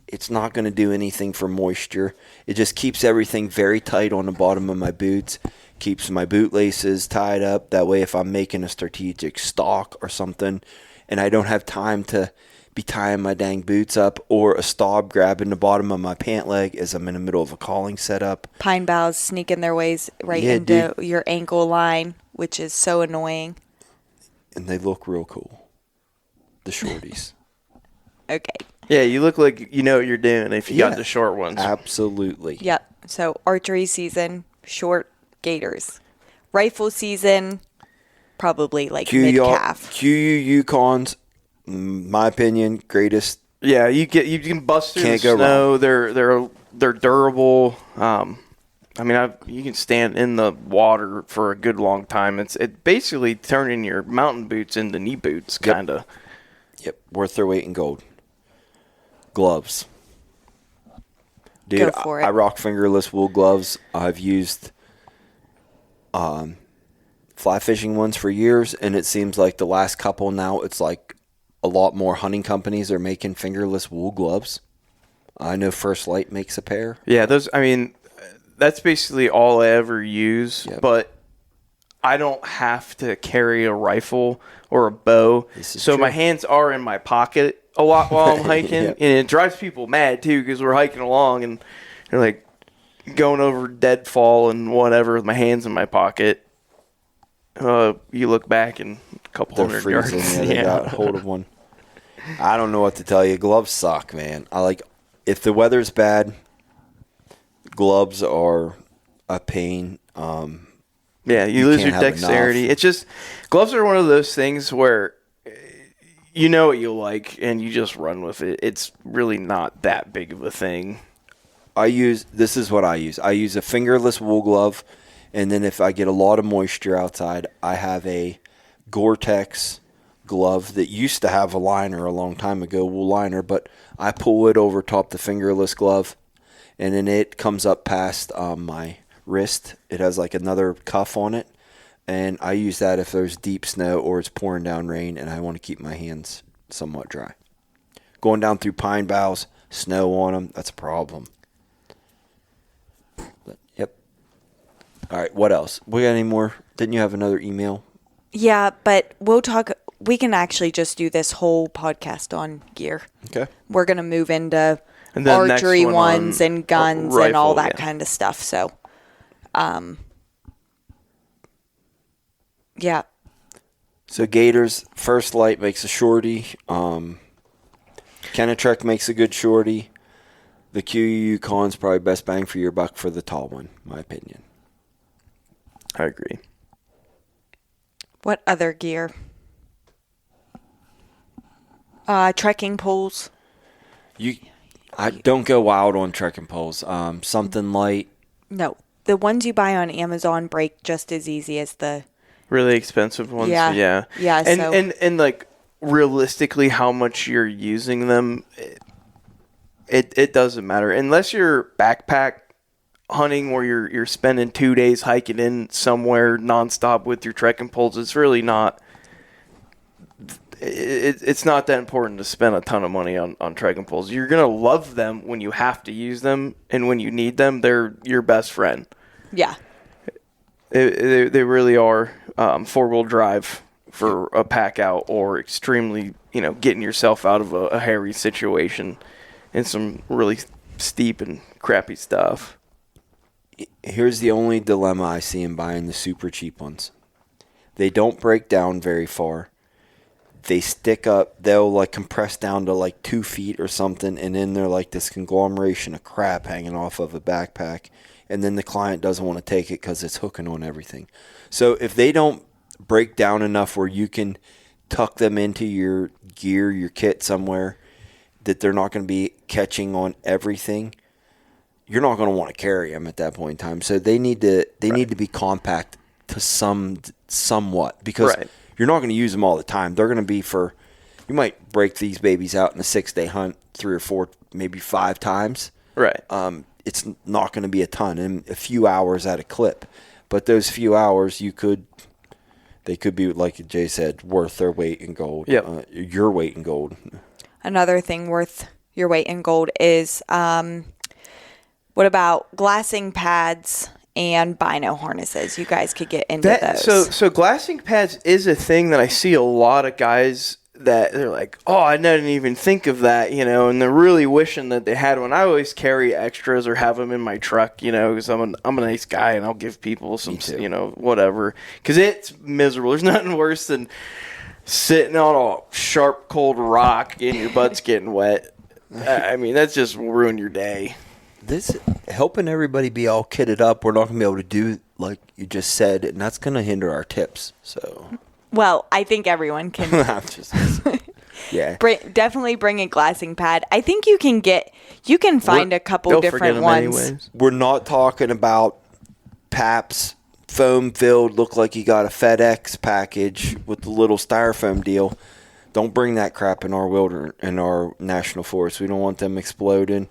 It's not going to do anything for moisture. It just keeps everything very tight on the bottom of my boots. Keeps my boot laces tied up. That way if I'm making a strategic stalk or something and I don't have time to be tying my dang boots up, or a stab grabbing the bottom of my pant leg as I'm in the middle of a calling setup. Pine boughs sneaking their ways right Yeah, into your ankle line, which is so annoying. And they look real cool. The shorties. Okay. Yeah, you look like you know what you're doing if you Yeah. got the short ones. Absolutely. Yep. So archery season, short gaiters. Rifle season, probably like mid-calf. QU Yukons, my opinion, greatest. Yeah, you can bust through Can't the go snow. They're durable. I mean, you can stand in the water for a good long time. It's basically turning your mountain boots into knee boots, Yep. kind of. Yep, worth their weight in gold. Gloves. Dude, Go for it. I rock fingerless wool gloves. I've used fly fishing ones for years, and it seems like the last couple now, it's like a lot more hunting companies are making fingerless wool gloves. I know First Light makes a pair. Yeah, those. I mean, that's basically all I ever use. Yep. But I don't have to carry a rifle or a bow, This is so true. my hands are in my pocket a lot while I'm hiking, Yep. and it drives people mad too because we're hiking along and they're like going over deadfall and whatever with my hands in my pocket. You look back and a couple They're hundred freezing. yards. Yeah, they got hold of one. I don't know what to tell you. Gloves suck, man. If the weather's bad, gloves are a pain. Yeah, you lose can't your have dexterity. enough. It's just gloves are one of those things where you know what you like and you just run with it. It's really not that big of a thing. This is what I use. I use a fingerless wool glove, and then if I get a lot of moisture outside, I have a Gore-Tex glove that used to have a liner a long time ago, wool liner, but I pull it over top the fingerless glove, and then it comes up past my wrist. It has like another cuff on it. And I use that if there's deep snow or it's pouring down rain and I want to keep my hands somewhat dry. Going down through pine boughs, snow on them, that's a problem. But, yep. All right, what else? We got any more? Didn't you have another email? Yeah, but we can actually just do this whole podcast on gear. Okay. We're going to move into And archery ones and guns rifle, and all that yeah. kind of stuff. So, yeah. So Gators, First Light makes a shorty. Kenetrek makes a good shorty. The QU Yukon's probably best bang for your buck for the tall one, my opinion. I agree. What other gear? Trekking poles. I don't go wild on trekking poles. Something light. No, the ones you buy on Amazon break just as easy as the. Really expensive ones. Yeah. Yeah. And like realistically, how much you're using them, it doesn't matter unless you're backpack hunting where you're spending 2 days hiking in somewhere nonstop with your trekking poles. It's really not. It's not that important to spend a ton of money on trekking poles. You're gonna love them when you have to use them, and when you need them, they're your best friend. Yeah. They really are 4-wheel drive for a pack out or extremely, getting yourself out of a hairy situation and some really steep and crappy stuff. Here's the only dilemma I see in buying the super cheap ones. They don't break down very far. They stick up, they'll like compress down to like 2 feet or something, and then they're like this conglomeration of crap hanging off of a backpack, and then the client doesn't want to take it because it's hooking on everything. So if they don't break down enough where you can tuck them into your gear, your kit somewhere, that they're not going to be catching on everything, you're not going to want to carry them at that point in time. So they need to be compact to somewhat, because you're not going to use them all the time. They're going to be you might break these babies out in a 6-day hunt 3 or 4, maybe 5 times. Right. It's not going to be a ton, and a few hours at a clip. But those few hours, they could be, like Jay said, worth their weight in gold. Yep. Your weight in gold. Another thing worth your weight in gold is what about glassing pads and bino harnesses? You guys could get into those. So glassing pads is a thing that I see a lot of guys that they're like, oh, I didn't even think of that, and they're really wishing that they had one. I always carry extras or have them in my truck, because I'm a nice guy and I'll give people some, whatever, because it's miserable. There's nothing worse than sitting on a sharp, cold rock and your butt's getting wet. I mean, that's just ruin your day. This helping everybody be all kitted up, we're not going to be able to do like you just said, and that's going to hinder our tips. So, well, I think everyone can. Yeah, definitely bring a glassing pad. I think you can find a couple different ones. Anyways. We're not talking about Paps foam filled, look like you got a FedEx package with the little styrofoam deal. Don't bring that crap in our national forest. We don't want them exploding.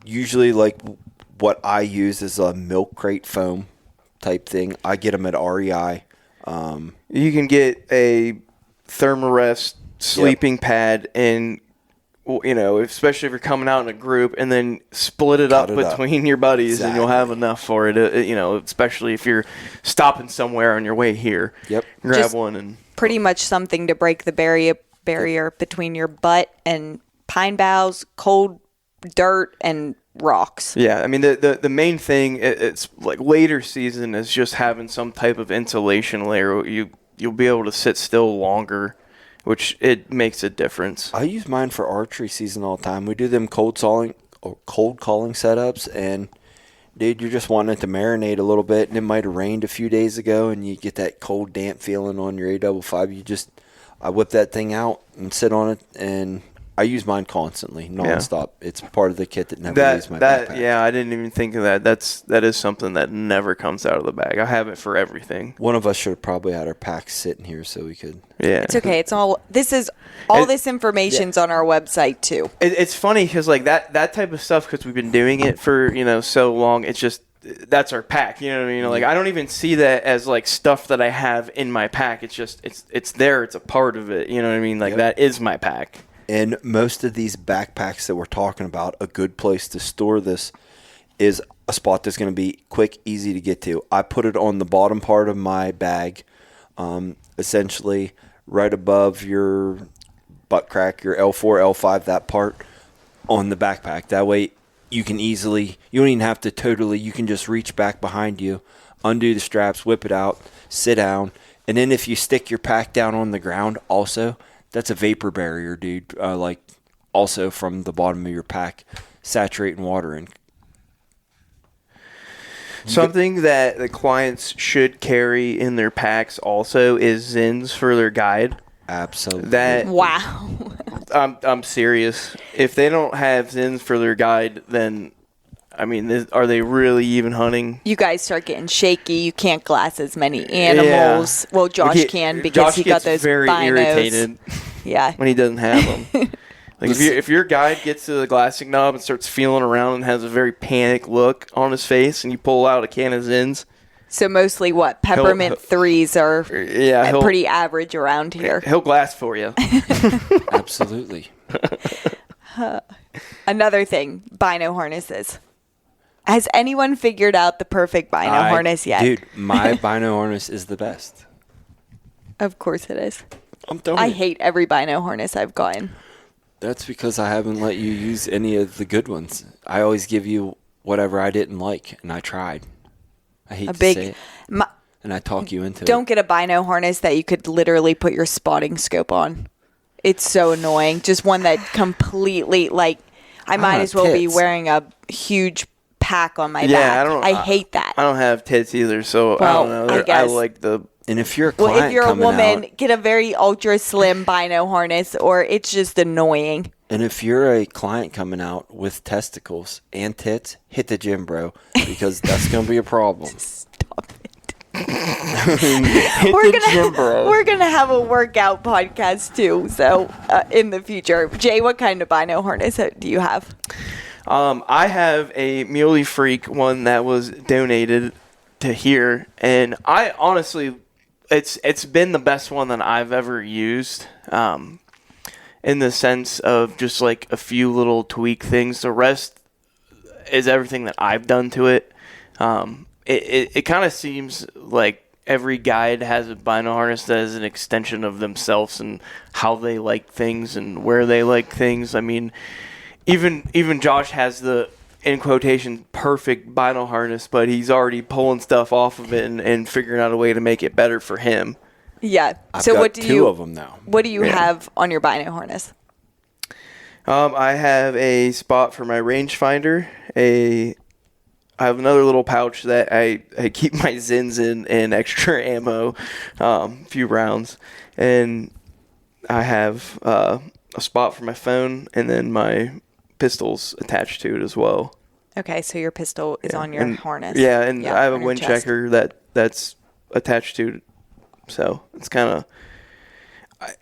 Usually, like what I use is a milk crate foam type thing. I get them at REI. You can get a Thermarest sleeping pad, and especially if you're coming out in a group, and then split it up between your buddies, and you'll have enough for it. Especially if you're stopping somewhere on your way here. Yep, grab just one and pretty much something to break the barrier between your butt and pine boughs, cold dirt, and rocks. Yeah, I mean the main thing, it's like later season, is just having some type of insulation layer. You'll be able to sit still longer, which it makes a difference. I use mine for archery season all the time. We do them cold calling setups, and dude, you're just wanting it to marinate a little bit, and it might have rained a few days ago, and you get that cold, damp feeling on your A55. I whip that thing out and sit on it, and I use mine constantly, nonstop. Yeah. It's part of the kit that never leaves my backpack. Yeah, I didn't even think of that. That is something that never comes out of the bag. I have it for everything. One of us should have probably had our packs sitting here so we could. Yeah, it's okay. This information's on our website too. It's funny because like that type of stuff, because we've been doing it for so long. It's just that's our pack. You know what I mean? Like, I don't even see that as like stuff that I have in my pack. It's just it's there. It's a part of it. You know what I mean? Like that is my pack. And most of these backpacks that we're talking about, a good place to store this is a spot that's going to be quick, easy to get to. I put it on the bottom part of my bag, essentially right above your butt crack, your L4, L5, that part on the backpack. That way you can easily, you don't even have to totally, you can just reach back behind you, undo the straps, whip it out, sit down. And then if you stick your pack down on the ground also, that's a vapor barrier, dude. Like also from the bottom of your pack, saturating water in. Something that the clients should carry in their packs also is Zins for their guide. Absolutely. Wow. I'm serious. If they don't have Zins for their guide, then I mean, are they really even hunting? You guys start getting shaky. You can't glass as many animals. Yeah. Well, Josh can because he got those very binos. Irritated. Yeah. When he doesn't have them. Like if your guide gets to the glassing knob and starts feeling around and has a very panicked look on his face, and you pull out a can of Zins. So mostly what? Peppermint 3s are pretty average around here. He'll glass for you. Absolutely. Another thing, bino harnesses. Has anyone figured out the perfect bino harness yet? Dude, my bino harness is the best. Of course it is. I'm telling I you. hate every bino harness I've gotten. That's because I haven't let you use any of the good ones. I always give you whatever I didn't like, and I tried. I hate to say it. And I talk you into it. Don't get a bino harness that you could literally put your spotting scope on. It's so annoying. Just one that completely, like, I might as well be wearing a huge pack on my back. I hate that. I don't have tits either, so I don't know. I like the... And if you're a client if you're a woman, get a very ultra slim bino harness, or it's just annoying. And if you're a client coming out with testicles and tits, hit the gym, bro, because that's going to be a problem. Stop it. We're gonna have a workout podcast too. So in the future, Jay, what kind of bino harness do you have? I have a Muley Freak one that was donated to here, and I honestly, it's been the best one that I've ever used. In the sense of just like a few little tweak things. The rest is everything that I've done to it. It kind of seems like every guide has a bino harness that is an extension of themselves and how they like things and where they like things. I mean, even Josh has the, in quotation, perfect bino harness, but he's already pulling stuff off of it and figuring out a way to make it better for him. Yeah. I've got two of them now. What do you have on your bino harness? I have a spot for my rangefinder. I have another little pouch that I keep my Zins in and extra ammo, a few rounds. And I have a spot for my phone and then my pistols attached to it as well. Okay, so your pistol is on your harness. Yeah, and I have a wind checker that's attached to it. So it's kind of,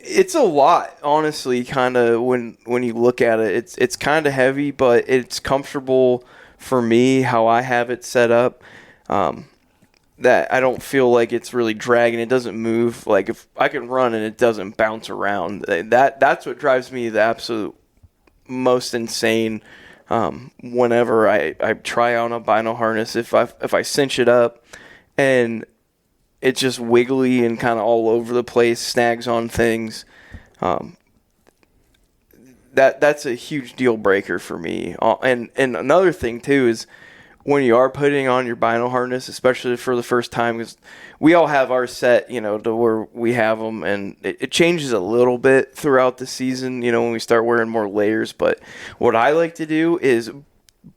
it's a lot, honestly, kind of when you look at it. It's kind of heavy, but it's comfortable for me how I have it set up, that I don't feel like it's really dragging. It doesn't move. Like if I can run and it doesn't bounce around, that's what drives me the absolute most insane. Whenever I try on a bino harness, if I cinch it up and it's just wiggly and kind of all over the place, snags on things. That's a huge deal breaker for me. And another thing too is when you are putting on your bino harness, especially for the first time, because we all have our set, to where we have them, and it changes a little bit throughout the season, when we start wearing more layers. But what I like to do is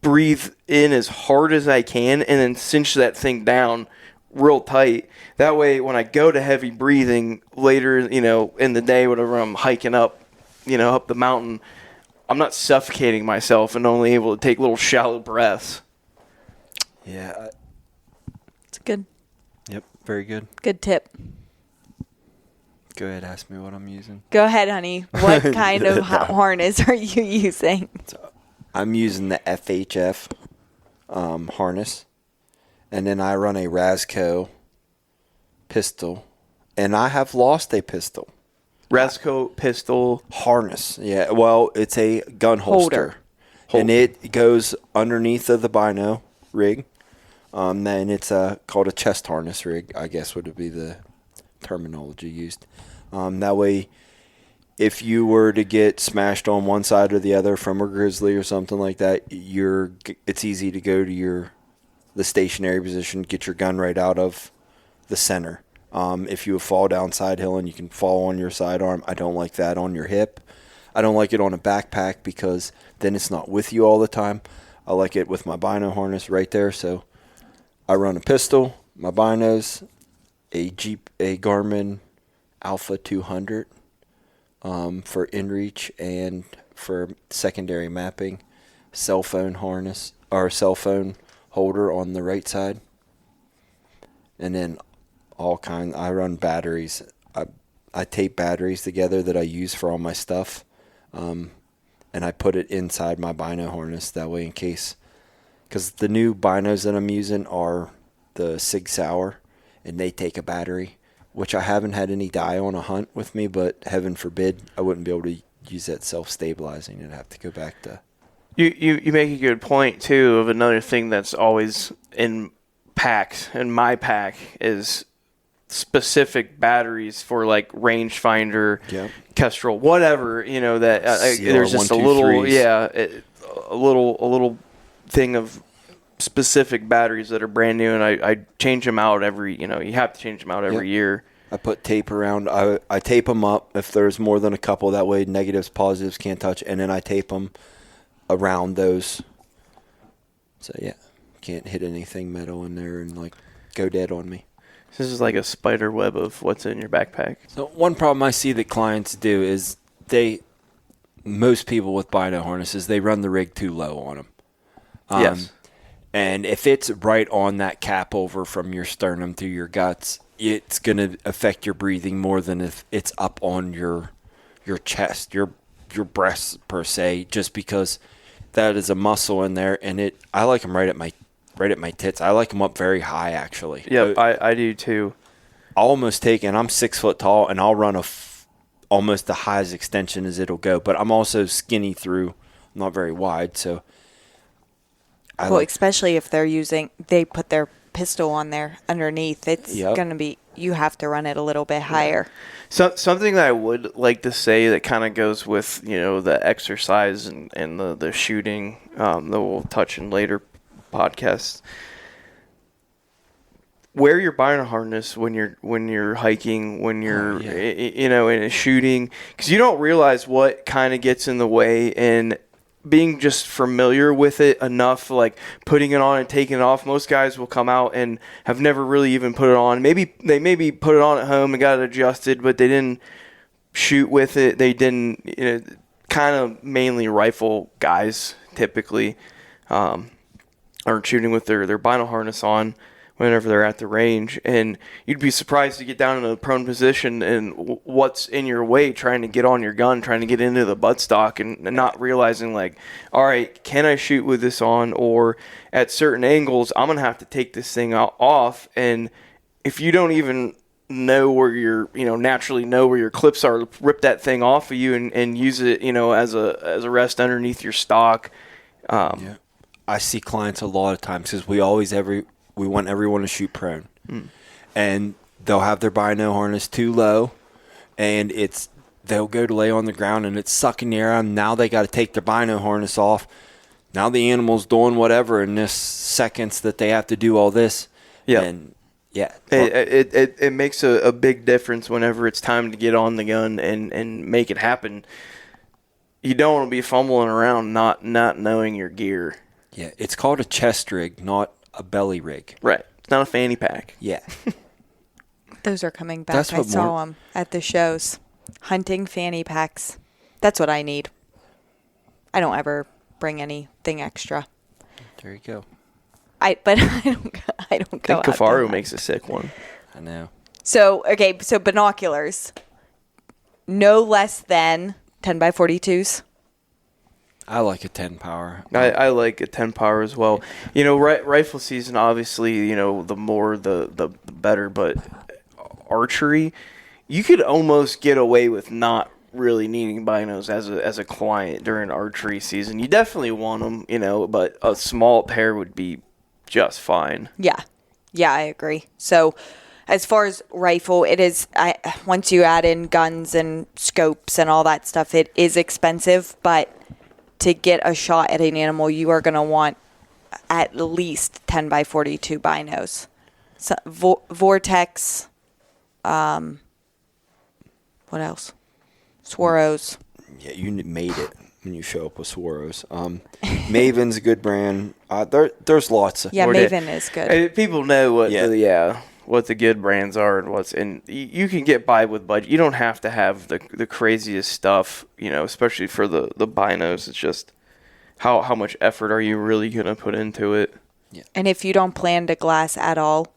breathe in as hard as I can and then cinch that thing down real tight. That way, when I go to heavy breathing later, in the day, whenever I'm hiking up, up the mountain, I'm not suffocating myself and only able to take little shallow breaths. Yeah. It's good. Yep, very good. Good tip. Go ahead, ask me what I'm using. Go ahead, honey. What kind of harness are you using? So, I'm using the FHF harness. and then I run a Rasco pistol, and I have lost a pistol. Rasco pistol harness. Yeah, well, it's a gun holster. And it goes underneath of the bino rig. And it's called a chest harness rig, I guess would be the terminology used. That way, if you were to get smashed on one side or the other from a grizzly or something like that, it's easy to go to the stationary position, get your gun right out of the center. If you fall down side hill and you can fall on your sidearm, I don't like that on your hip. I don't like it on a backpack because then it's not with you all the time. I like it with my bino harness right there. So I run a pistol, my binos, a Garmin Alpha 200 for inReach and for secondary mapping, cell phone harness or cell phone holder on the right side, and then I run batteries. I tape batteries together that I use for all my stuff. And I put it inside my bino harness that way in case, because the new binos that I'm using are the Sig Sauer, and they take a battery, which I haven't had any die on a hunt with me, but heaven forbid I wouldn't be able to use that self-stabilizing and have to go back to. You make a good point too of another thing that's always in packs, in my pack, is specific batteries for like rangefinder, Kestrel, whatever, that there's just a little a little thing of specific batteries that are brand new, and I change them out every you have to change them out every year. I put tape around. I tape them up if there's more than a couple, that way negatives positives can't touch, and then I tape them around those, so can't hit anything metal in there and like go dead on me. This is like a spider web of what's in your backpack. So one problem I see that clients do is most people with bino harnesses, they run the rig too low on them. Yes. And if it's right on that cap over from your sternum to your guts, it's going to affect your breathing more than if it's up on your chest, your breasts per se, just because that is a muscle in there. And I like them right at my tits. I like them up very high, actually. Yep, I do too. I'll almost take, and I'm 6 foot tall, and I'll run almost the highest extension as it'll go. But I'm also skinny through, not very wide, so. Especially if they put their pistol on there underneath. It's going to be, you have to run it a little bit higher. So something that I would like to say that kind of goes with, the exercise and the shooting that we'll touch in later podcasts. Wear your bino harness when you're hiking, when you're in a shooting, because you don't realize what kind of gets in the way, and being just familiar with it enough, like putting it on and taking it off. Most guys will come out and have never really even put it on. Maybe put it on at home and got it adjusted, but they didn't shoot with it. They didn't, kind of mainly rifle guys typically are shooting with their bino harness on whenever they're at the range, and you'd be surprised to get down in a prone position and what's in your way trying to get on your gun, trying to get into the buttstock, and not realizing, like, all right, can I shoot with this on? Or at certain angles, I'm going to have to take this thing off, and if you don't even know where naturally know where your clips are, rip that thing off of you and use it, as a rest underneath your stock. I see clients a lot of times because we want everyone to shoot prone. And they'll have their bino harness too low, and they'll go to lay on the ground and it's sucking the air out. Now they got to take their bino harness off. Now the animal's doing whatever in this seconds that they have to do all this. Yeah. And it makes a big difference whenever it's time to get on the gun and make it happen. You don't want to be fumbling around not knowing your gear. Yeah, it's called a chest rig, not a belly rig. Right. It's not a fanny pack. Yeah. Those are coming back. I saw them at the shows. Hunting fanny packs. That's what I need. I don't ever bring anything extra. There you go. I don't go. I think Kifaru makes a sick one. I know. So binoculars. No less than 10 by 42s. I like a 10 power. I like a 10 power as well. Rifle season, obviously, the more the better, but archery, you could almost get away with not really needing binos as a client during archery season. You definitely want them, but a small pair would be just fine. Yeah, I agree. So as far as rifle, it is, once you add in guns and scopes and all that stuff, it is expensive, but to get a shot at an animal, you are going to want at least 10 by 42 binos. So, Vortex, what else? Swaros. Yeah, you made it when you show up with Swaros. Maven's a good brand. There's lots of. Yeah, Maven is good. People know what the good brands are and you can get by with budget. You don't have to have the craziest stuff, especially for the binos. It's just how much effort are you really going to put into it? Yeah. And if you don't plan to glass at all,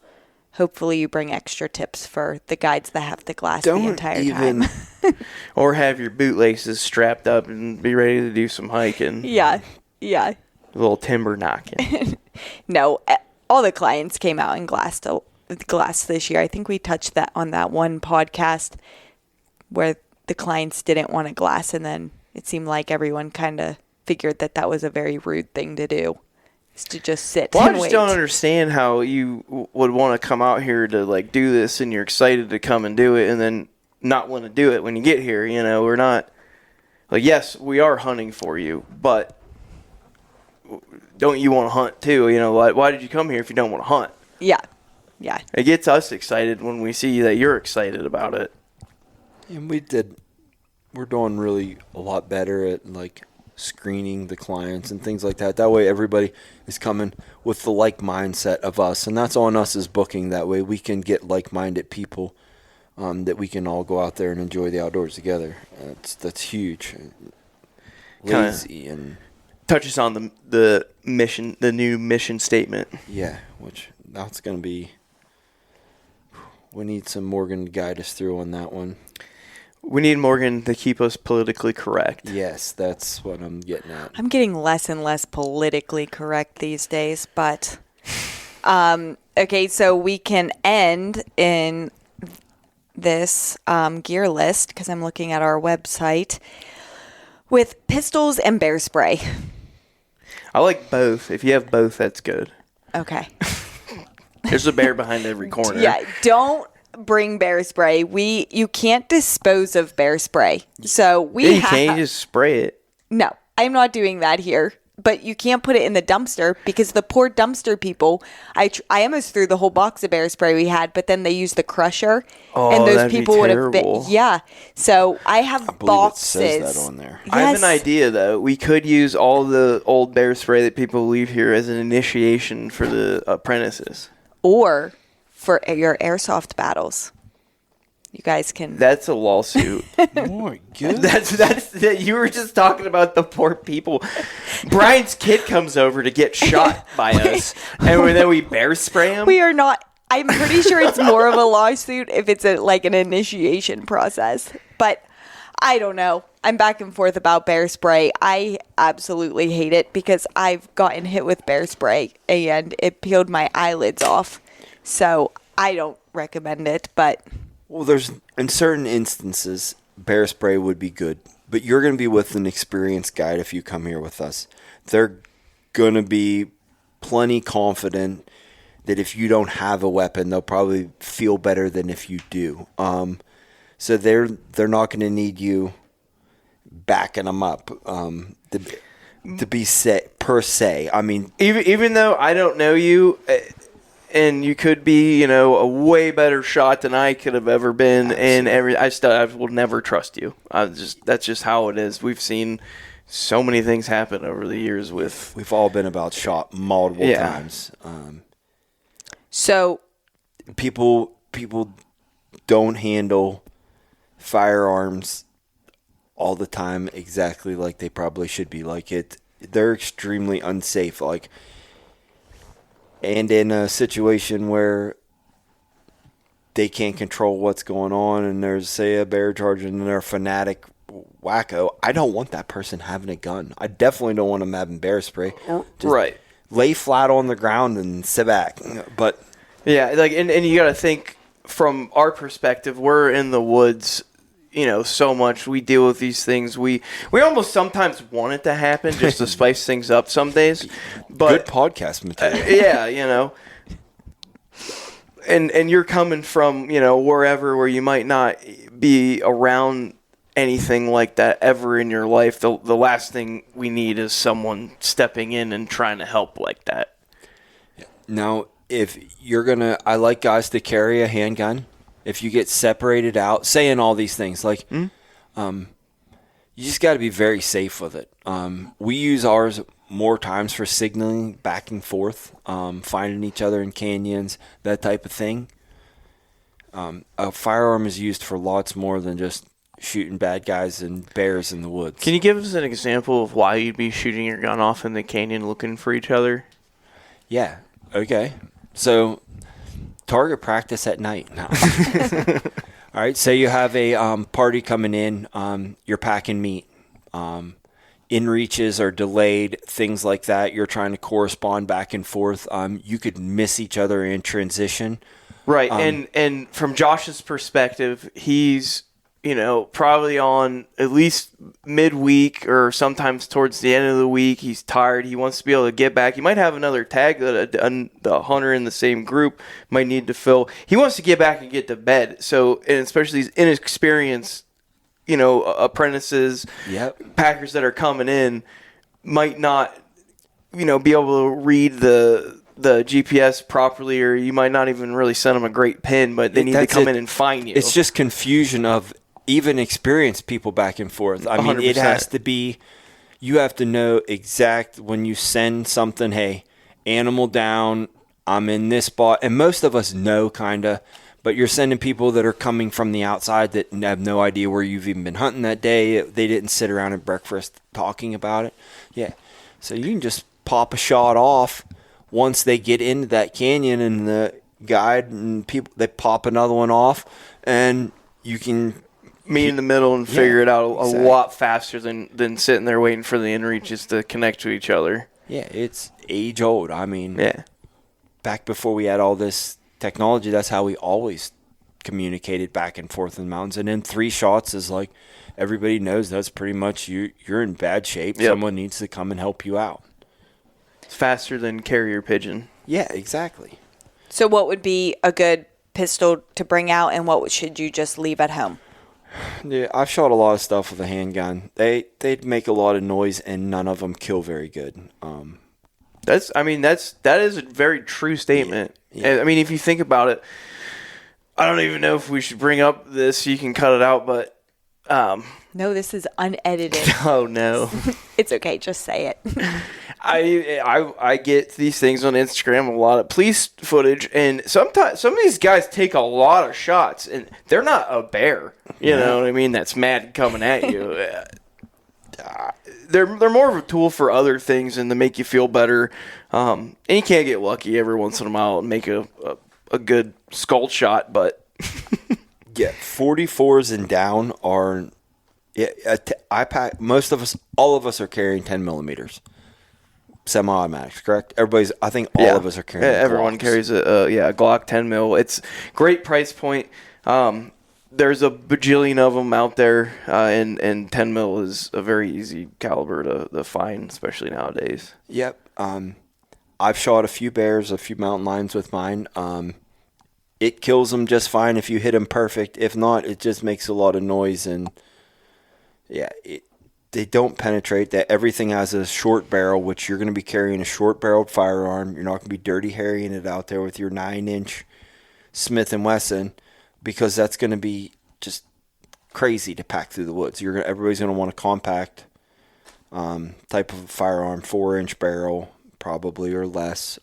hopefully you bring extra tips for the guides that have to glass the entire time. Or have your bootlaces strapped up and be ready to do some hiking. Yeah. A little timber knocking. No, all the clients came out and glassed this year. I think we touched on that one podcast where the clients didn't want to glass, and then it seemed like everyone kind of figured that was a very rude thing to do, is to just sit and wait. I just don't understand how you would want to come out here to do this, and you're excited to come and do it, and then not want to do it when you get here. We're not yes, we are hunting for you, but don't you want to hunt too? Why did you come here if you don't want to hunt? Yeah. It gets us excited when we see that you're excited about it. And we're doing really a lot better at screening the clients and things like that. That way everybody is coming with the like mindset of us, and that's on us as booking. That way we can get like-minded people that we can all go out there and enjoy the outdoors together. That's huge. Lazy and touches on the mission, the new mission statement. Yeah, which that's going to be. We need some Morgan to guide us through on that one. We need Morgan to keep us politically correct. Yes, that's what I'm getting at. I'm getting less and less politically correct these days, but okay, so we can end in this gear list, because I'm looking at our website, with pistols and bear spray. I like both. If you have both, that's good. Okay. There's a bear behind every corner. Yeah, don't bring bear spray. You can't dispose of bear spray. So you can't just spray it. No, I'm not doing that here. But you can't put it in the dumpster, because the poor dumpster people, I almost threw the whole box of bear spray we had, but then they used the crusher. Oh, and those that'd people be would terrible. have been. Yeah. So I have boxes. It says that on there. Yes. I have an idea, though. We could use all the old bear spray that people leave here as an initiation for the apprentices. Or for your airsoft battles. You guys can. That's a lawsuit. My goodness. That's you were just talking about the poor people. Brian's kid comes over to get shot by us, and then we bear spray him. We are not. I'm pretty sure it's more of a lawsuit if it's an initiation process. But I don't know. I'm back and forth about bear spray. I absolutely hate it, because I've gotten hit with bear spray and it peeled my eyelids off. So I don't recommend it, but. Well, there's in certain instances, bear spray would be good, but you're going to be with an experienced guide if you come here with us. They're going to be plenty confident that if you don't have a weapon, they'll probably feel better than if you do. So they're not going to need you backing them up to be set per se. I mean, even though I don't know you. And you could be, a way better shot than I could have ever been. Absolutely. And I will never trust you. That's just how it is. We've seen so many things happen over the years with. We've all been about shot multiple times. So people don't handle firearms all the time exactly like they probably should be. They're extremely unsafe. And in a situation where they can't control what's going on, and there's, say, a bear charging and they're a fanatic wacko, I don't want that person having a gun. I definitely don't want them having bear spray. Just Right. lay flat on the ground and sit back. But Yeah, like and you got to think from our perspective, we're in the woods, so much. We deal with these things. We almost sometimes want it to happen just to spice things up some days. But good podcast material. yeah, and you're coming from, wherever where you might not be around anything like that ever in your life. The last thing we need is someone stepping in and trying to help like that. Now, if you're going to, I like guys to carry a handgun. If you get separated out, saying all these things, like, you just got to be very safe with it. We use ours more times for signaling back and forth, finding each other in canyons, that type of thing. A firearm is used for lots more than just shooting bad guys and bears in the woods. Can you give us an example of why you'd be shooting your gun off in the canyon looking for each other? Yeah. Okay. So, target practice at night. No. All right. Say you have a party coming in. You're packing meat. In reaches are delayed, things like that. You're trying to correspond back and forth. You could miss each other in transition. Right. And from Josh's perspective, he's probably on at least midweek or sometimes towards the end of the week. He's tired. He wants to be able to get back. He might have another tag that the hunter in the same group might need to fill. He wants to get back and get to bed. So, and especially these inexperienced, apprentices, packers that are coming in might not, be able to read the GPS properly, or you might not even really send them a great pin, but they need to come in and find you. It's just confusion of even experienced people back and forth. I mean, 100%. it has to be, you have to know exact when you send something, hey, animal down, I'm in this spot. And most of us know kind of, but you're sending people that are coming from the outside that have no idea where you've even been hunting that day. They didn't sit around at breakfast talking about it. Yeah. So you can just pop a shot off once they get into that canyon, and the guide and people, they pop another one off, and you can meet in the middle and figure it out a lot faster than sitting there waiting for the inReaches to connect to each other. Yeah, it's age old. I mean, yeah. Back before we had all this technology, that's how we always communicated back and forth in the mountains. And then 3 shots is like, everybody knows that's pretty much you're in bad shape. Yep. Someone needs to come and help you out. It's faster than carrier pigeon. Yeah, exactly. So what would be a good pistol to bring out, and what should you just leave at home? Yeah, I've shot a lot of stuff with a handgun. They'd make a lot of noise, and none of them kill very good. That is a very true statement. Yeah. I mean, if you think about it, I don't even know if we should bring up this. You can cut it out, but no, this is unedited. Oh no, it's okay. Just say it. I get these things on Instagram, a lot of police footage, and sometimes some of these guys take a lot of shots, and they're not a bear. You know what I mean? That's mad coming at you. They're more of a tool for other things and to make you feel better. And you can't get lucky every once in a while and make a good skull shot, but yeah, 44s and down are. Yeah, I pack. All of us are carrying 10 millimeters. Semi-automatics, correct? I think all of us are carrying. Everyone Glocks. carries a Glock 10 mil. It's great price point. There's a bajillion of them out there, and 10 mil is a very easy caliber to find, especially nowadays. Yep. I've shot a few bears, a few mountain lions with mine. It kills them just fine if you hit them perfect. If not, it just makes a lot of noise, and yeah, they don't penetrate. That everything has a short barrel, which you're going to be carrying a short-barreled firearm. You're not going to be dirty harrying it out there with your 9-inch Smith & Wesson, because that's going to be just crazy to pack through the woods. Everybody's going to want a compact type of firearm, 4-inch barrel probably or less,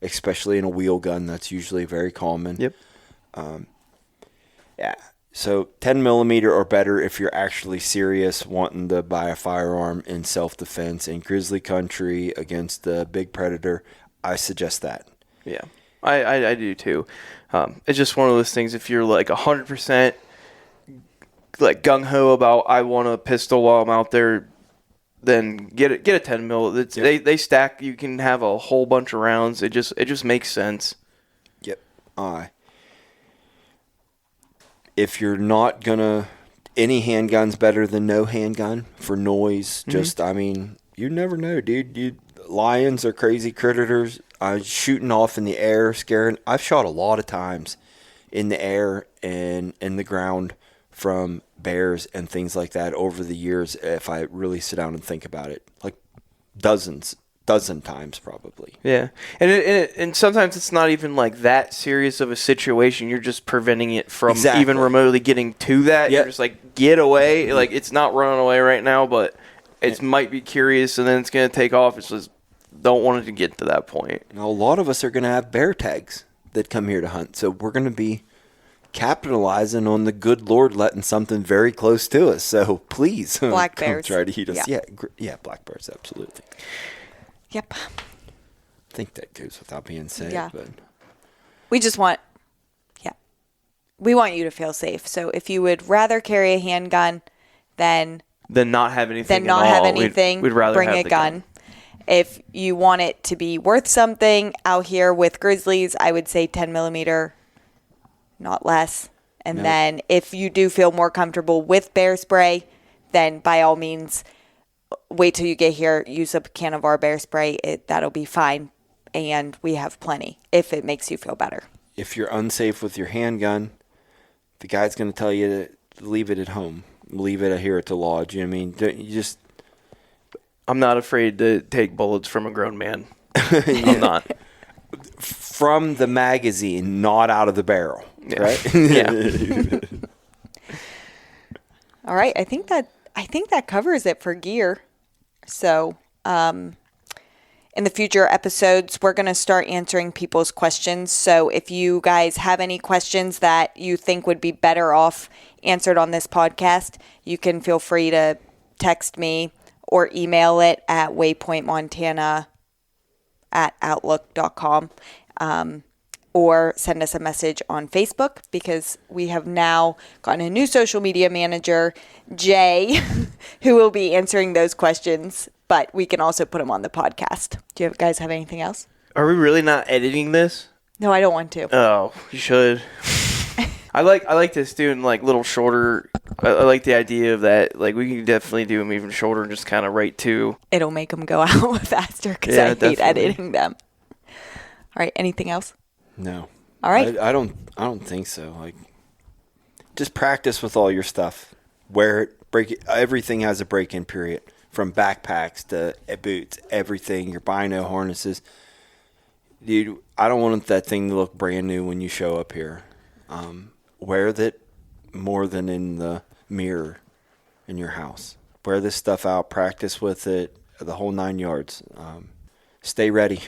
especially in a wheel gun. That's usually very common. Yep. Yeah. So 10 millimeter or better if you're actually serious wanting to buy a firearm in self-defense in grizzly country against the big predator. I suggest that. Yeah, I do too. It's just one of those things. If you're like 100% like gung ho about I want a pistol while I'm out there, then get a 10 mil. It's, they stack. You can have a whole bunch of rounds. It just makes sense. Yep. If you're not gonna, any handgun's better than no handgun for noise. Just I mean, you never know, dude. Lions are crazy critters. Shooting off in the air, scaring. I've shot a lot of times in the air and in the ground from bears and things like that over the years. If I really sit down and think about it, like dozen times probably. Yeah, and sometimes it's not even like that serious of a situation. You're just preventing it from even remotely getting to that. You're just like, get away. Like, it's not running away right now, but it might be curious, and then it's going to take off. It's just don't want it to get to that point. Now, a lot of us are going to have bear tags that come here to hunt, so we're going to be capitalizing on the good Lord letting something very close to us. So please, black come bears try to eat us. Yeah, black bears, absolutely. Yep. I think that goes without being said. Yeah. But We just want, we want you to feel safe. So if you would rather carry a handgun than not have anything, we'd rather bring a gun. If you want it to be worth something out here with grizzlies, I would say 10 millimeter, not less. And then if you do feel more comfortable with bear spray, then by all means, wait till you get here, use a can of our bear spray. That'll be fine. And we have plenty if it makes you feel better. If you're unsafe with your handgun, the guy's going to tell you to leave it at home. Leave it here at the lodge. You know what I mean? You just... I'm not afraid to take bullets from a grown man. I'm not. From the magazine, not out of the barrel. Yeah. Right? Yeah. All right. I think that covers it for gear. So, in the future episodes, we're going to start answering people's questions. So if you guys have any questions that you think would be better off answered on this podcast, you can feel free to text me or email it at waypointmontana@outlook.com, or send us a message on Facebook, because we have now gotten a new social media manager, Jay, who will be answering those questions, but we can also put them on the podcast. Do you guys have anything else? Are we really not editing this? No, I don't want to. Oh, you should. I like this doing like little shorter. I like the idea of that. Like, we can definitely do them even shorter and just kind of right to. It'll make them go out faster, because I hate editing them. All right. Anything else? No. All right. I don't think so. Like, just practice with all your stuff. Wear it. Break it. Everything has a break-in period. From backpacks to boots, everything. Your bino harnesses. Dude, I don't want that thing to look brand new when you show up here. Wear that more than in the mirror in your house. Wear this stuff out. Practice with it. The whole 9 yards. Stay ready.